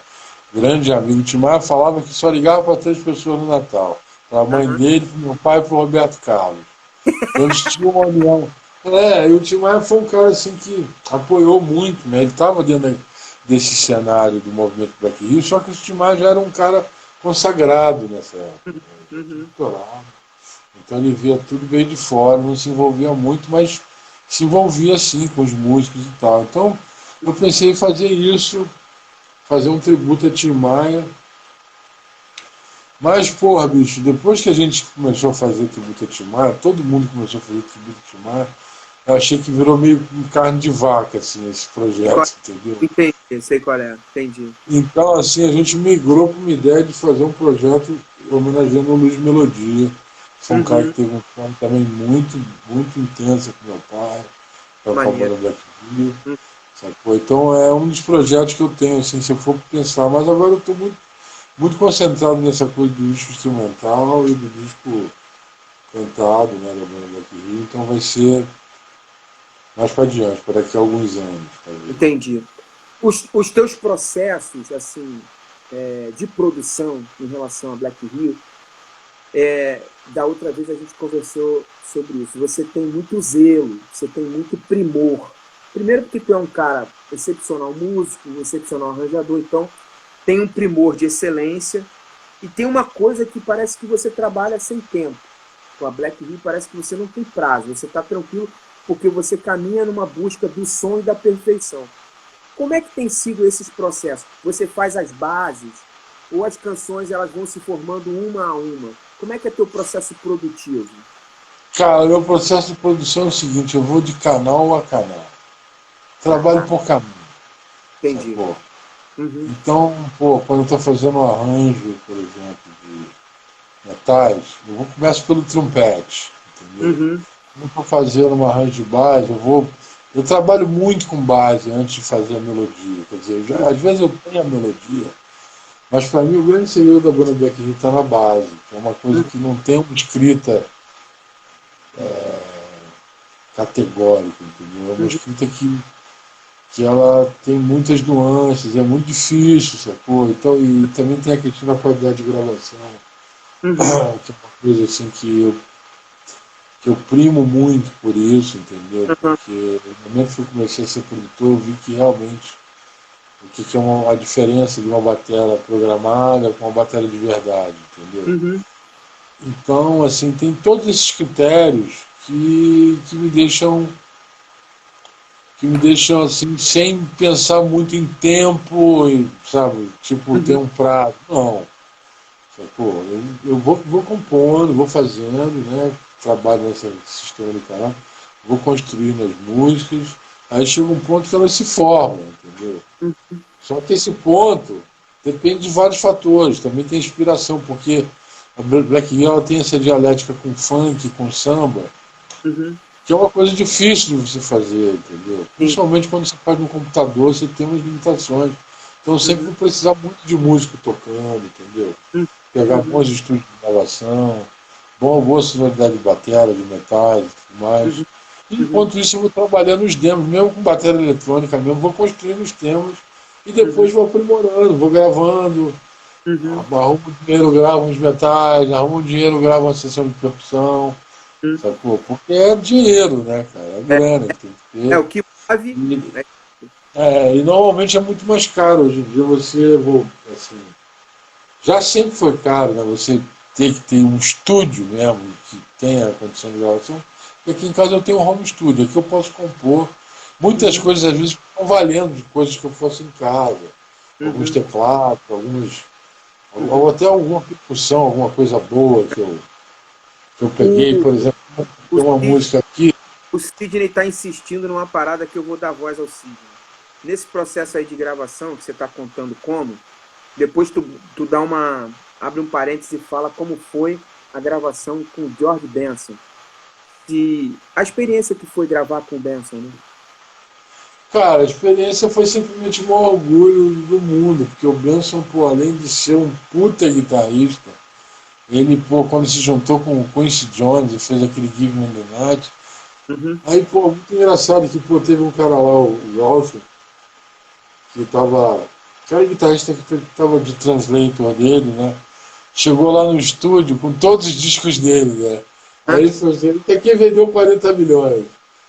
grande amigo. O Tim Maia falava que só ligava para 3 pessoas no Natal. Para a mãe dele, para o meu pai e para o Roberto Carlos. Então eles tinham uma união. E o Tim Maia foi um cara assim que apoiou muito, né? Ele estava dentro desse cenário do movimento Black Rio, só que o Tim Maia já era um cara consagrado nessa época, né? Uhum. Doutorado. Então ele via tudo bem de fora, não se envolvia muito, mas se envolvia sim com os músicos e tal. Então eu pensei em fazer isso, fazer um tributo a Tim Maia. Mas, porra, bicho, depois que a gente começou a fazer tributo a Tim Maia, todo mundo começou a fazer tributo a Tim Maia, eu achei que virou meio carne de vaca, assim, esse projeto, entendeu? Entendi, sei qual é, entendi. Então, assim, a gente migrou para uma ideia de fazer um projeto homenageando o Luiz Melodia. Foi um cara que teve um fã também muito, muito intenso com meu pai, com a banda Black Rio, sacou? Então é um dos projetos que eu tenho, assim, se eu for pensar, mas agora eu estou muito, muito concentrado nessa coisa do disco instrumental e do disco cantado, né, da banda Black Rio, então vai ser mais para adiante, para daqui a alguns anos. Talvez. Entendi. Os teus processos, assim, de produção em relação a Black Rio, da outra vez a gente conversou sobre isso. Você tem muito zelo, você tem muito primor. Primeiro porque tu é um cara excepcional músico, excepcional arranjador, então tem um primor de excelência e tem uma coisa que parece que você trabalha sem tempo. Com a Black Rio parece que você não tem prazo, você está tranquilo porque você caminha numa busca do som e da perfeição. Como é que tem sido esses processos? Você faz as bases ou as canções elas vão se formando uma a uma? Como é que é teu processo produtivo? Cara, meu processo de produção é o seguinte, eu vou de canal a canal. Trabalho por canal. Entendi. Sacou? Então, quando eu estou fazendo um arranjo, por exemplo, de metais, eu começo pelo trompete, entendeu? Quando eu estou fazendo um arranjo de base, eu trabalho muito com base antes de fazer a melodia. Quer dizer, às vezes eu tenho a melodia, mas para mim o grande segredo da banda Black Rio está na base, que é uma coisa que não tem uma escrita categórica, entendeu? É uma escrita que ela tem muitas nuances, é muito difícil, sacou? Então, e também tem a questão da qualidade de gravação, que é uma coisa assim que eu primo muito por isso, entendeu? Porque no momento que eu comecei a ser produtor, eu vi que realmente o que é a diferença de uma bateria programada com uma bateria de verdade, entendeu? Então, assim, tem todos esses critérios que me deixam assim, sem pensar muito em tempo, sabe? Tipo, ter um prazo. Não. Sacou? Eu vou compondo, vou fazendo, né? Trabalho nesse sistema de canal, vou construindo as músicas, aí chega um ponto que elas se formam, entendeu? Só que esse ponto depende de vários fatores, também tem inspiração, porque a Black Rio ela tem essa dialética com funk, com samba, que é uma coisa difícil de você fazer, entendeu? Principalmente quando você faz no computador, você tem umas limitações. Então eu sempre vou precisar muito de músico tocando, entendeu? Pegar bons estúdios de gravação, boa sonoridade de bateria, de metais e tudo mais. E enquanto isso eu vou trabalhando os demos, mesmo com bateria eletrônica mesmo, vou construindo os temas e depois vou aprimorando, vou gravando. Arrumo dinheiro, gravo uns metais, arrumo dinheiro, gravo uma sessão de percussão. Sacou? Porque é dinheiro, né, cara? É grana que tem que ter. O que move. E normalmente é muito mais caro. Hoje em dia você, assim, já sempre foi caro, né? Você ter que ter um estúdio mesmo, que tenha condição de gravação. E aqui em casa eu tenho um home studio, aqui eu posso compor. Muitas coisas às vezes estão valendo de coisas que eu faço em casa. Alguns teclados, ou até alguma percussão, alguma coisa boa que eu peguei, por exemplo, tem uma música aqui. O Sidney está insistindo numa parada que eu vou dar voz ao Sidney. Nesse processo aí de gravação, que você está contando como, depois tu dá abre um parênteses e fala como foi a gravação com o George Benson. A experiência que foi gravar com o Benson, né? Cara, a experiência foi simplesmente o maior orgulho do mundo, porque o Benson, além de ser um puta guitarrista, ele, quando se juntou com o Quincy Jones e fez aquele Give Me the Night, aí, muito engraçado que, teve um cara lá, o Ralph, que tava aquele guitarrista que estava de translator dele, né? Chegou lá no estúdio com todos os discos dele, né? Aí ele falou assim, esse aqui vendeu 40 milhões,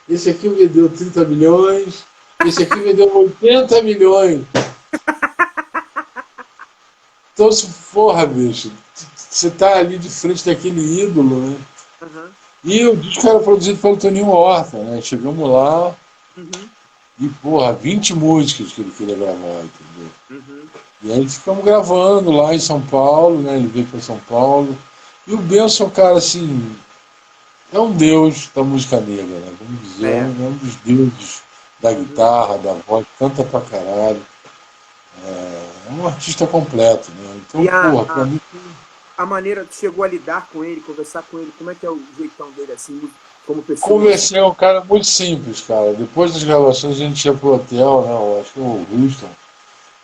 esse aqui vendeu 30 milhões, esse aqui vendeu 80 milhões. Então, porra, bicho, você tá ali de frente daquele ídolo, né? Aham. E o disco era produzido pelo Toninho Horta, né? Chegamos lá Uhum. e, porra, 20 músicas que ele queria gravar, entendeu? Uhum. E aí ficamos gravando lá em São Paulo, né? Ele veio para São Paulo. E o Benção, cara, assim, é um deus da música negra, né? Vamos dizer, É. é um dos deuses da Uhum. guitarra, da voz, canta pra caralho. É um artista completo, né? Então, E a, porra, pra a, mim, a maneira que chegou a lidar com ele, conversar com ele, como é que é o jeitão dele, assim, como pessoa, assim? conversei, é um cara muito simples, cara. Depois das gravações a gente ia pro hotel, né? Eu acho que o Houston,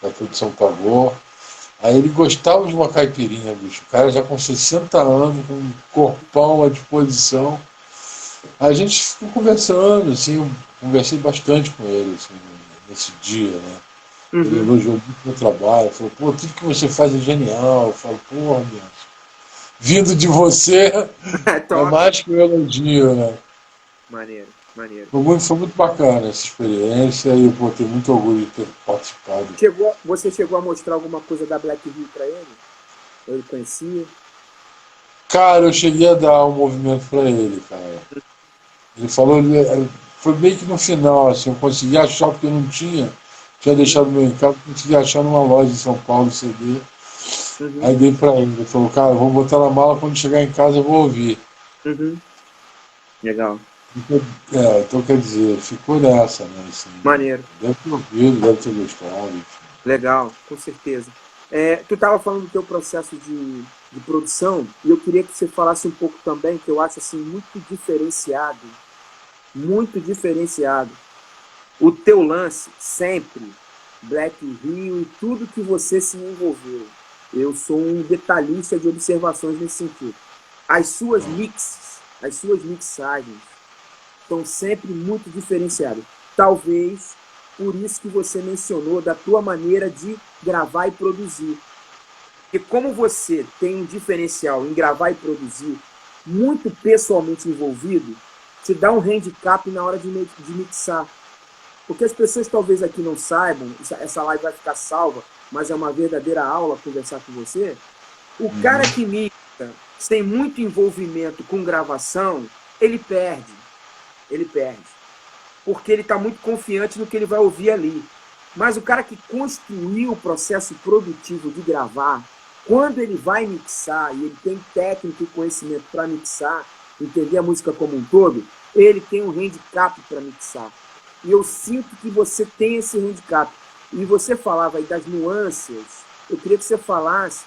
daqui de São Paulo. Aí ele gostava de uma caipirinha, bicho. O cara já com 60 anos, com um corpão à disposição. A gente ficou conversando, assim, eu conversei bastante com ele, assim, nesse dia, né? Ele Uhum. elogiou muito o meu trabalho, falou, pô, tudo que você faz é genial. Eu falo, porra, Deus, vindo de você é Top. mais que um elogio, né? Maneiro, maneiro. Foi muito bacana essa experiência e eu pô, tenho muito orgulho de ter participado. Você chegou a mostrar alguma coisa da Black Hill pra ele? Ou ele conhecia? Cara, eu cheguei a dar um movimento pra ele, cara. Ele falou, foi meio que no final, assim, eu consegui achar porque eu não tinha deixado meu em casa, consegui achar numa loja em São Paulo CD. Uhum. Aí dei pra ele, ele falou, cara, eu vou botar na mala, quando chegar em casa eu vou ouvir. Uhum. Legal. Então quer dizer, ficou nessa, né? Assim, Maneiro. deve ter ouvido, deve ter gostado, enfim. Legal, com certeza. Tu estava falando do teu processo de produção e eu queria que você falasse um pouco também, que eu acho assim muito diferenciado. O teu lance sempre, Black Rio e tudo que você se envolveu. Eu sou um detalhista de observações nesse sentido. As suas mixagens são sempre muito diferenciadas. Talvez por isso que você mencionou da tua maneira de gravar e produzir. E como você tem um diferencial em gravar e produzir muito pessoalmente envolvido, te dá um handicap na hora de mixar. Porque as pessoas talvez aqui não saibam, essa live vai ficar salva, mas é uma verdadeira aula conversar com você. O cara que mixa, tem muito envolvimento com gravação, ele perde. Ele perde. Porque ele está muito confiante no que ele vai ouvir ali. Mas o cara que construiu o processo produtivo de gravar, quando ele vai mixar, e ele tem técnica e conhecimento para mixar, entender a música como um todo, ele tem um handicap para mixar. E eu sinto que você tem esse handicap. E você falava aí das nuances, eu queria que você falasse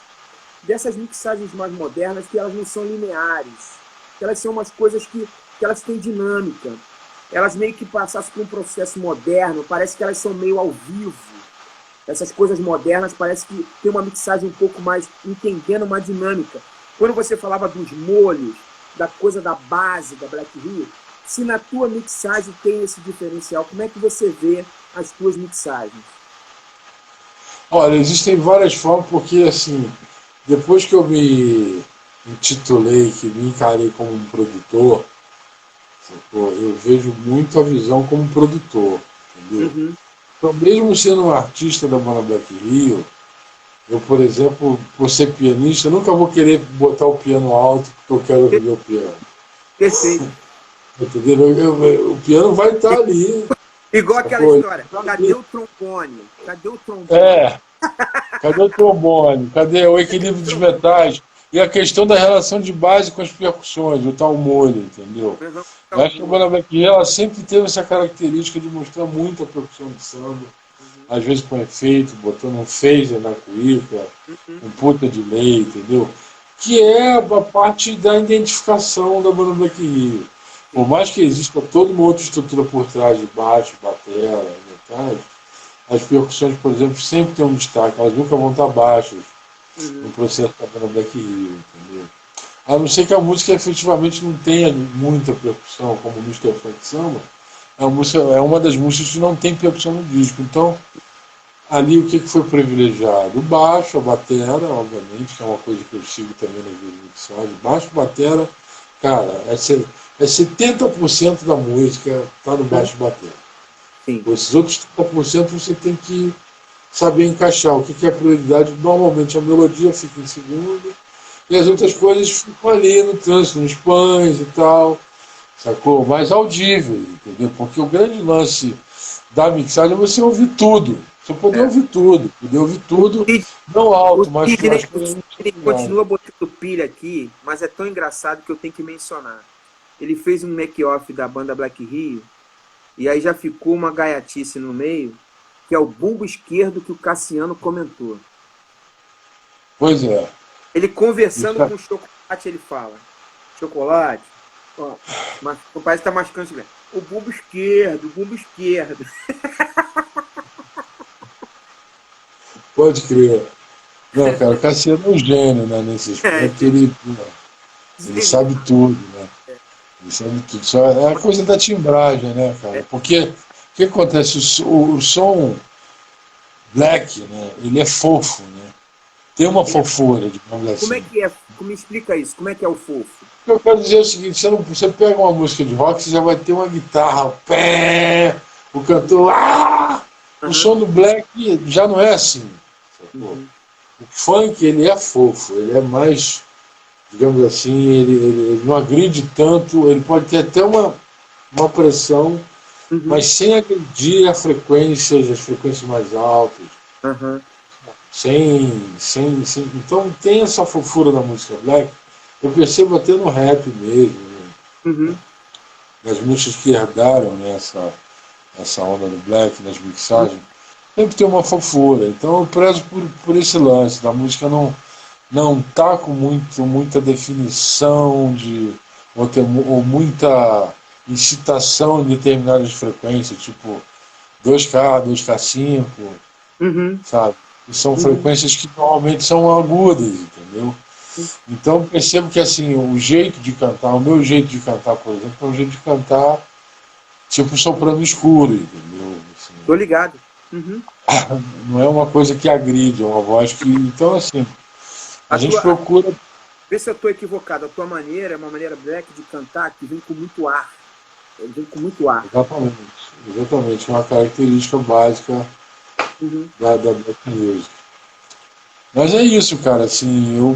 dessas mixagens mais modernas, que elas não são lineares, que elas são umas coisas que elas têm dinâmica. Elas meio que passassem por um processo moderno, parece que elas são meio ao vivo. Essas coisas modernas parece que tem uma mixagem um pouco mais entendendo uma dinâmica. Quando você falava dos molhos, da coisa da base da Black Rio, se na tua mixagem tem esse diferencial, como é que você vê as tuas mixagens? Olha, existem várias formas, porque assim, depois que eu me intitulei, que me encarei como um produtor, sacou? Eu vejo muito a visão como produtor, entendeu? Uhum. Então, mesmo sendo um artista da banda Black Rio, eu, por exemplo, por ser pianista, nunca vou querer botar o piano alto porque eu quero ouvir o piano. Perfeito. Entendeu? O piano vai estar ali. Igual aquela Sacou? história. Cadê o trombone? Cadê o trombone? É, cadê o trombone? Cadê o Cadê o equilíbrio dos trombone? metais? E a questão da relação de base com as percussões, o tal molho, entendeu? Uhum. Eu acho que a banda Black Hill, ela sempre teve essa característica de mostrar muita percussão de samba, Uhum. às vezes com efeito, botando um phaser na cuíca, Uhum. um puta de lei, entendeu? Que é a parte da identificação da banda Black Hill. Por Sim. mais que exista toda uma outra estrutura por trás de baixo, batera, metais, as percussões, por exemplo, sempre têm um destaque, elas nunca vão estar baixas no Uhum. processo da banda Black Hill, entendeu? A não ser que a música efetivamente não tenha muita percussão, como música funk samba, é uma das músicas que não tem percussão no disco. Então, ali o que foi privilegiado? O baixo, a batera, obviamente, que é uma coisa que eu sigo também nas minhas mixagens. Baixo, batera, cara, é 70% da música tá no baixo e batera. Sim. Esses outros 30% você tem que saber encaixar. O que é prioridade? Normalmente a melodia fica em segundo e as outras coisas ficam ali no trânsito, nos pães e tal, sacou? Mais audível, entendeu? Porque o grande lance da mixagem é você ouvir tudo. Você É. poder ouvir O tudo, Cid, não o alto, mas com Sidney, as o coisas muito Sidney ligadas. continua botando pilha aqui, mas é tão engraçado que eu tenho que mencionar. Ele fez um make-off da banda Black Rio, e aí já ficou uma gaiatice no meio, que é o bumbo esquerdo que o Cassiano comentou. Pois é. Ele Isso conversando é, com o Chocolate, ele fala: Chocolate, ó, mas o pai está mascando isso. O bumbo esquerdo. pode crer. Não, cara, o Cassiano é um gênio, né, nesse É, aspecto. genial. Ele Genial. sabe tudo, né? Ele sabe tudo. Só é a coisa da timbragem, né, cara? É. Porque o que acontece? O som black, né, ele é fofo, né? Tem uma Ele é... fofura, digamos Como é assim. que é? Me explica isso. Como é que é o fofo? O que eu quero dizer é o seguinte, você pega uma música de rock, você já vai ter uma guitarra, pé, o cantor, o Aham. som do black já não é assim. Sacou? Uhum. O funk, ele é fofo, ele é mais, digamos assim, ele não agride tanto, ele pode ter até uma pressão, mas Uhum. sem agredir as frequências mais altas, Aham. então tem essa fofura da música black, eu percebo até no rap mesmo, né? Uhum. Nas músicas que herdaram, né, essa onda do black, nas mixagens, sempre tem uma fofura. Então eu prezo por esse lance, da música não tá com muita definição ou muita incitação em determinadas frequências, tipo 2K, 2K5, Uhum. sabe? E são Uhum. frequências que normalmente são agudas, entendeu? Então eu percebo que assim, o jeito de cantar, o meu jeito de cantar, por exemplo, é um jeito de cantar tipo soprano escuro, entendeu? Assim, Tô ligado. Uhum. não é uma coisa que agride, é uma voz que. Então, assim, a A gente tua, procura. vê se eu tô equivocado. A tua maneira é uma maneira black de cantar que vem com muito ar. Ele vem com muito ar. Exatamente, exatamente, é uma característica básica Uhum. da Black Music. Mas é isso, cara, assim, o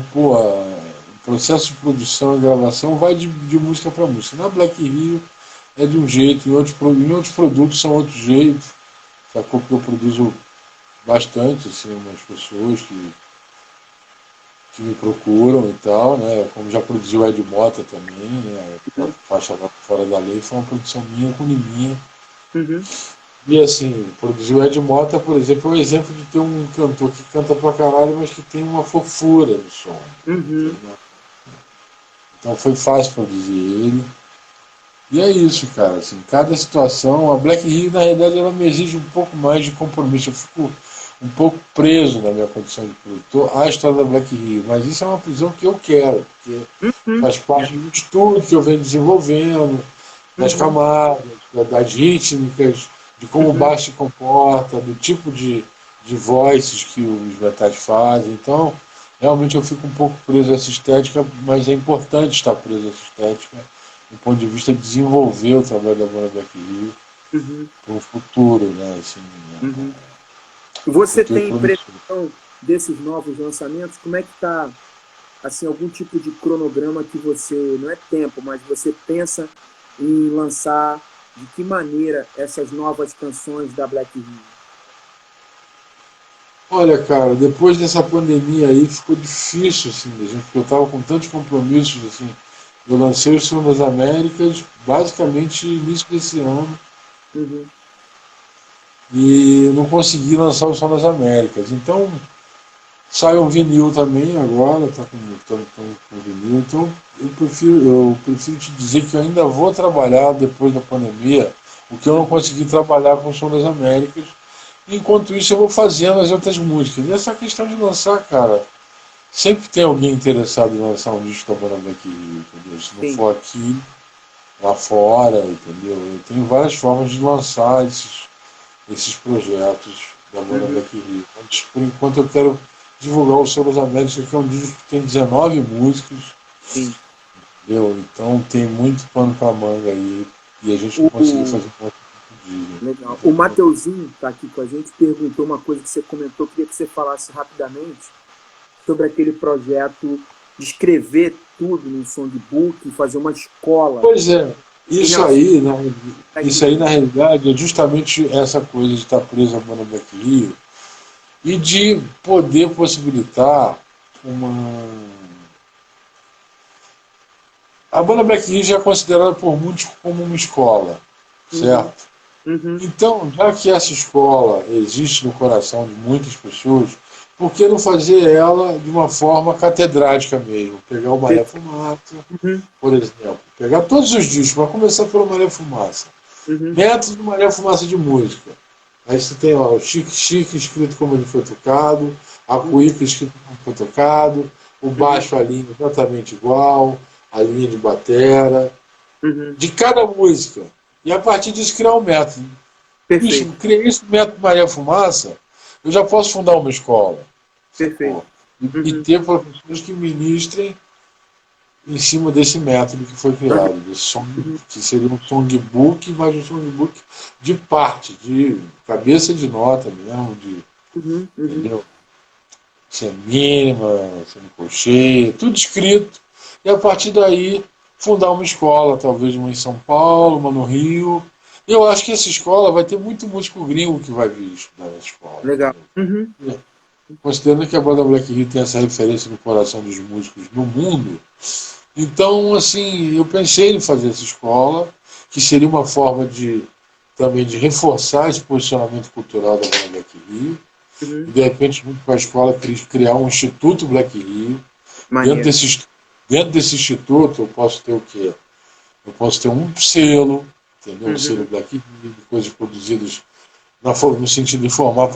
processo de produção e gravação vai de música para música. Na Black Rio é de um jeito, em outros produtos são outro jeito, sacou? Porque eu produzo bastante, assim, umas pessoas que me procuram e tal, né? Como já produziu Ed Mota também, né? A Uhum. faixa Fora da Lei foi uma produção minha com Liminha. Uhum. E assim, produzir o Ed Mota, por exemplo, é um exemplo de ter um cantor que canta pra caralho, mas que tem uma fofura no som. Uhum. Entendeu? Então foi fácil produzir ele. E é isso, cara. Assim, cada situação, a Black Rio, na realidade, ela me exige um pouco mais de compromisso. Eu fico um pouco preso na minha condição de produtor à história da Black Rio. Mas isso é uma prisão que eu quero, porque Uhum. faz parte do estudo que eu venho desenvolvendo, das Uhum. camadas, das rítmicas, de como o Uhum. baixo se comporta, do tipo de voices que os metais fazem. Então, realmente eu fico um pouco preso a essa estética, mas é importante estar preso a essa estética do ponto de vista de desenvolver o trabalho da banda Black Rio Uhum. para o futuro, né? Assim, Uhum. Você futuro tem promissor. previsão desses novos lançamentos? Como é que está assim algum tipo de cronograma que você não é tempo, mas você pensa em lançar de que maneira essas novas canções da Black Rio? Olha, cara, depois dessa pandemia aí ficou difícil, assim, da gente, porque eu estava com tantos compromissos, assim. Eu lancei o Som das Américas basicamente início desse ano Uhum. e não consegui lançar o Som das Américas. Então, sai um vinil também agora, tá com vinil. Então, eu prefiro te dizer que eu ainda vou trabalhar depois da pandemia, o que eu não Uhum. consegui trabalhar com o Som das Américas. Enquanto isso, eu vou fazendo as outras músicas. E essa questão de lançar, cara, sempre tem alguém interessado em lançar um disco da banda Black Rio, entendeu? Se não Sim. for aqui, lá fora, entendeu? Eu tenho várias formas de lançar esses projetos da banda Black Rio. Mas, por enquanto eu quero divulgar o Sou das Américas, que é um disco que tem 19 músicas. Sim. Entendeu? Então tem muito pano para manga aí. E a gente não conseguiu O, fazer um outro disco. legal. O Mateuzinho está aqui com a gente, perguntou uma coisa que você comentou, queria que você falasse rapidamente sobre aquele projeto de escrever tudo num songbook, fazer uma escola. Pois é, isso aí, né, isso aí na realidade é justamente essa coisa de estar preso à banda Black Rio e de poder possibilitar uma. A banda Black Rio já é considerada por muitos como uma escola, certo? Uhum. Então, já que essa escola existe no coração de muitas pessoas, por que não fazer ela de uma forma catedrática mesmo? Pegar o Maré Fumaça, por exemplo. Pegar todos os discos, mas começar pelo Maré Fumaça. Método Maré Fumaça de música. Aí você tem lá o Chique Chique escrito como ele foi tocado, a Cuíca escrito como foi tocado, o baixo, a linha exatamente igual, a linha de batera, de cada música. E a partir disso criar um método. Bicho, criei esse método Maria Fumaça, eu já posso fundar uma escola. Perfeito. E ter professores que ministrem em cima desse método que foi criado, que seria um songbook, mas um songbook de parte, de cabeça de nota mesmo, entendeu? Semínima, semicolcheia, tudo escrito. E a partir daí fundar uma escola, talvez uma em São Paulo, uma no Rio. Eu acho que essa escola vai ter muito músico gringo que vai vir estudar nessa escola. Legal. Considerando que a banda Black Rio tem essa referência no coração dos músicos no mundo, então, assim, eu pensei em fazer essa escola, que seria uma forma também de reforçar esse posicionamento cultural da banda Black Rio, e de repente, junto com a escola, criar um Instituto Black Rio. Dentro desse instituto, eu posso ter o quê? Eu posso ter um selo, entendeu? Um selo Black Rio, coisas produzidas no sentido de formar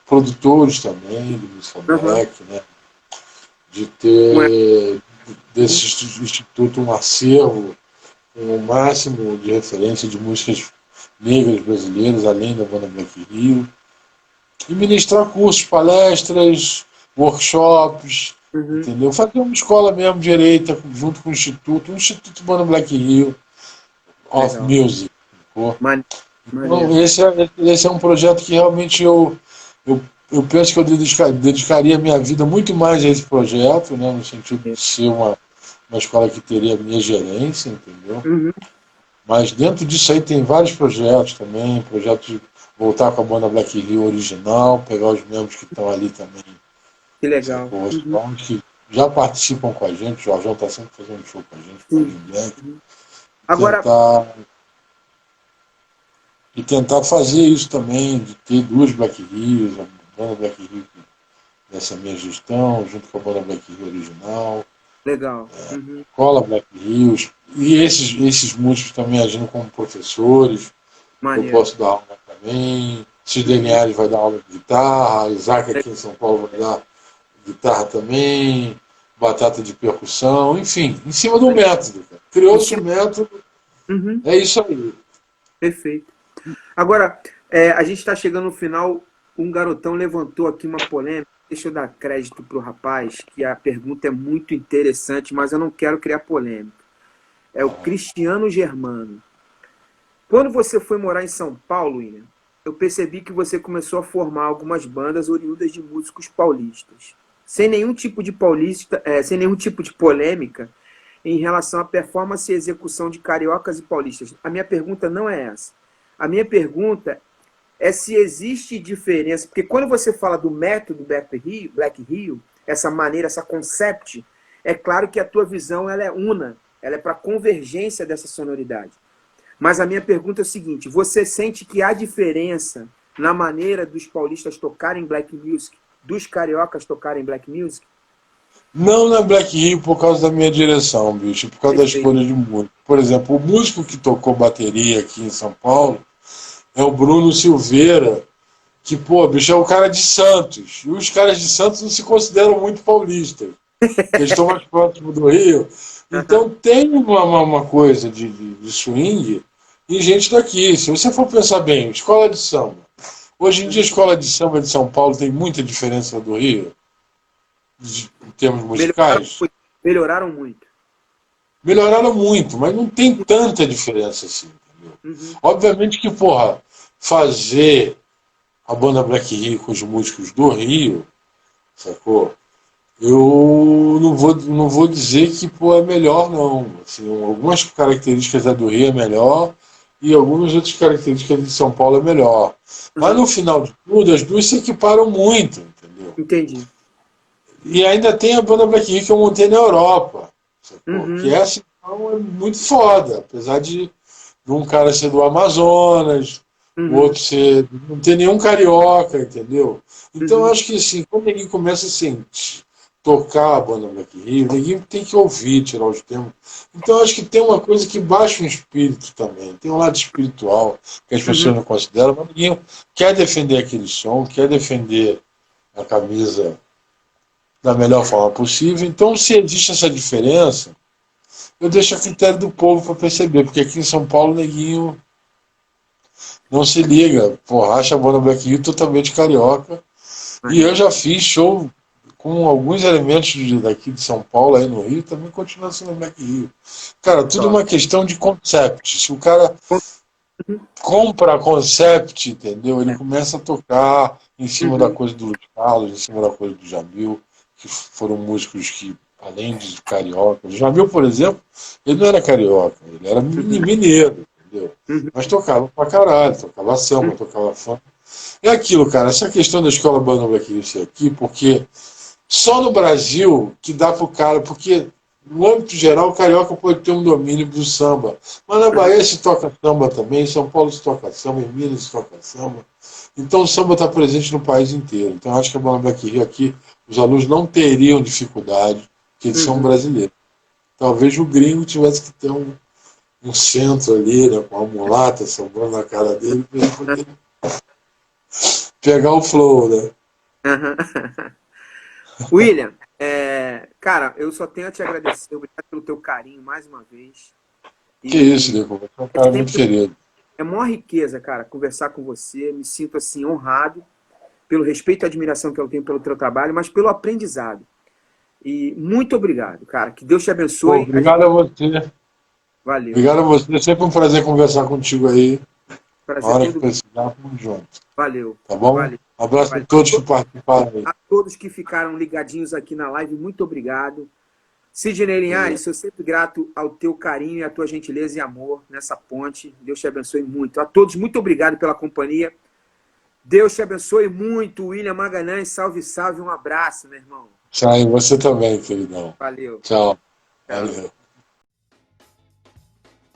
produtores também, de música black, né? De ter desse instituto um acervo com o máximo de referência de músicas negras brasileiras, além da banda Black Rio, e ministrar cursos, palestras, workshops, entendeu? Fazer uma escola mesmo direita, junto com o Instituto Banda Black Rio of Music. Então, esse é um projeto que realmente eu penso que eu dedicaria minha vida muito mais a esse projeto, né, no sentido de ser uma escola que teria a minha gerência, entendeu? Mas dentro disso aí tem vários projetos também, projetos de voltar com a banda Black Rio original, pegar os membros que estão ali também. Que legal. Que já participam com a gente, o Jorjão está sempre fazendo show com a gente, com o Black. Agora... tentar fazer isso também, de ter duas Black Rios, a banda Black Rio nessa minha gestão, junto com a banda Black Rio original. Legal. Cola Black Rios. E esses músicos também agindo como professores. Eu posso dar aula também. Sidney Linhares vai dar aula de guitarra. Isaac aqui em São Paulo vai dar guitarra também. Batata de percussão. Enfim, em cima do método. Criou-se um método. É isso aí. Perfeito. Agora, a gente está chegando no final. Um garotão levantou aqui uma polêmica. Deixa eu dar crédito para o rapaz, que a pergunta é muito interessante, mas eu não quero criar polêmica. É o Cristiano Germano. Quando você foi morar em São Paulo, William, eu percebi que você começou a formar algumas bandas oriundas de músicos paulistas, sem nenhum tipo de polêmica em relação à performance e execução de cariocas e paulistas. A minha pergunta não é essa. A minha pergunta é se existe diferença, porque quando você fala do método Black Rio, essa maneira, essa concept, é claro que a tua visão ela é una, ela é para convergência dessa sonoridade. Mas a minha pergunta é o seguinte, você sente que há diferença na maneira dos paulistas tocarem black music, dos cariocas tocarem black music? Não na Black Rio por causa da minha direção, bicho, por causa da escolha de músico. Por exemplo, o músico que tocou bateria aqui em São Paulo é o Bruno Silveira, que, pô, bicho, é o cara de Santos. E os caras de Santos não se consideram muito paulistas. Eles estão mais próximos do Rio. Então tem uma coisa de swing e gente daqui. Se você for pensar bem, escola de samba, Hoje em dia a escola de samba de São Paulo tem muita diferença do Rio, em termos musicais. Melhoraram muito. Melhoraram muito, mas não tem tanta diferença assim, entendeu? Uhum. Obviamente que, porra, fazer a banda Black Rio com os músicos do Rio, sacou? Eu não vou dizer que pô, é melhor, não. Assim, algumas características da do Rio é melhor e algumas outras características de São Paulo é melhor. Mas no final de tudo, as duas se equiparam muito, entendeu? Entendi. E ainda tem a banda Black Rio que eu montei na Europa, sacou? Uhum. Que essa então, é muito foda, apesar de um cara ser do Amazonas, o outro ser. Não ter nenhum carioca, entendeu? Então eu acho que assim, quando ninguém começa a sentir, tocar a banda Black Rio, ninguém tem que ouvir, tirar os temas. Então eu acho que tem uma coisa que baixa o espírito também, tem um lado espiritual que as pessoas não consideram, mas ninguém quer defender aquele som, quer defender a camisa da melhor forma possível. Então, se existe essa diferença, eu deixo a critério do povo para perceber, porque aqui em São Paulo, neguinho não se liga, porra, acha a banda Black Rio totalmente carioca. E eu já fiz show com alguns elementos daqui de São Paulo, aí no Rio, também continua sendo Black Rio. Cara, tudo uma questão de concept. Se o cara compra concept, entendeu? Ele começa a tocar em cima da coisa do Luiz Carlos, em cima da coisa do Jamil, que foram músicos que, além de carioca, o Jamil, por exemplo, ele não era carioca, ele era mineiro, entendeu? Mas tocava pra caralho, tocava samba, tocava funk. É aquilo, cara, essa questão da escola Banda Black Rio ser aqui, porque só no Brasil que dá pro cara, porque no âmbito geral o carioca pode ter um domínio do samba, mas na Bahia se toca samba também, em São Paulo se toca samba, em Minas se toca samba, então o samba está presente no país inteiro. Então acho que a Banda Black Rio aqui, os alunos não teriam dificuldade, porque eles são brasileiros. Talvez o gringo tivesse que ter um centro ali, né, com a mulata sambando na cara dele, para ele poder pegar o flow, né? William, cara, eu só tenho a te agradecer, obrigado pelo teu carinho mais uma vez. Que isso, Nico, é um cara muito querido. É uma riqueza, cara, conversar com você, me sinto assim honrado pelo respeito e admiração que eu tenho pelo teu trabalho, mas pelo aprendizado. E muito obrigado, cara, que Deus te abençoe. Pô, obrigado a você. Valeu. Obrigado a você, é sempre um prazer conversar contigo aí. Prazer Na hora que precisar, vamos junto. Valeu. Tá bom? Valeu. Um abraço a todos que participaram aí. A todos que ficaram ligadinhos aqui na live, muito obrigado. Sidney Linhares, sou sempre grato ao teu carinho e à tua gentileza e amor nessa ponte. Deus te abençoe muito. A todos, muito obrigado pela companhia. Deus te abençoe muito. William Magalhães, salve, salve. Um abraço, meu irmão. Tchau, e você também, queridão. Valeu. Tchau. Valeu.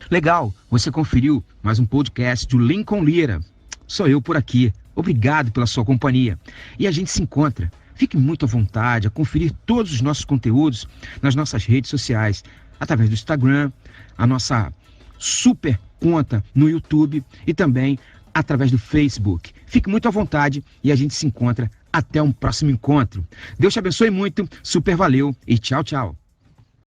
Legal, você conferiu mais um podcast do Lincoln Lira. Sou eu por aqui. Obrigado pela sua companhia. E a gente se encontra. Fique muito à vontade a conferir todos os nossos conteúdos nas nossas redes sociais, através do Instagram, a nossa super conta no YouTube e também através do Facebook. Fique muito à vontade e a gente se encontra até um próximo encontro. Deus te abençoe muito, super valeu e tchau, tchau.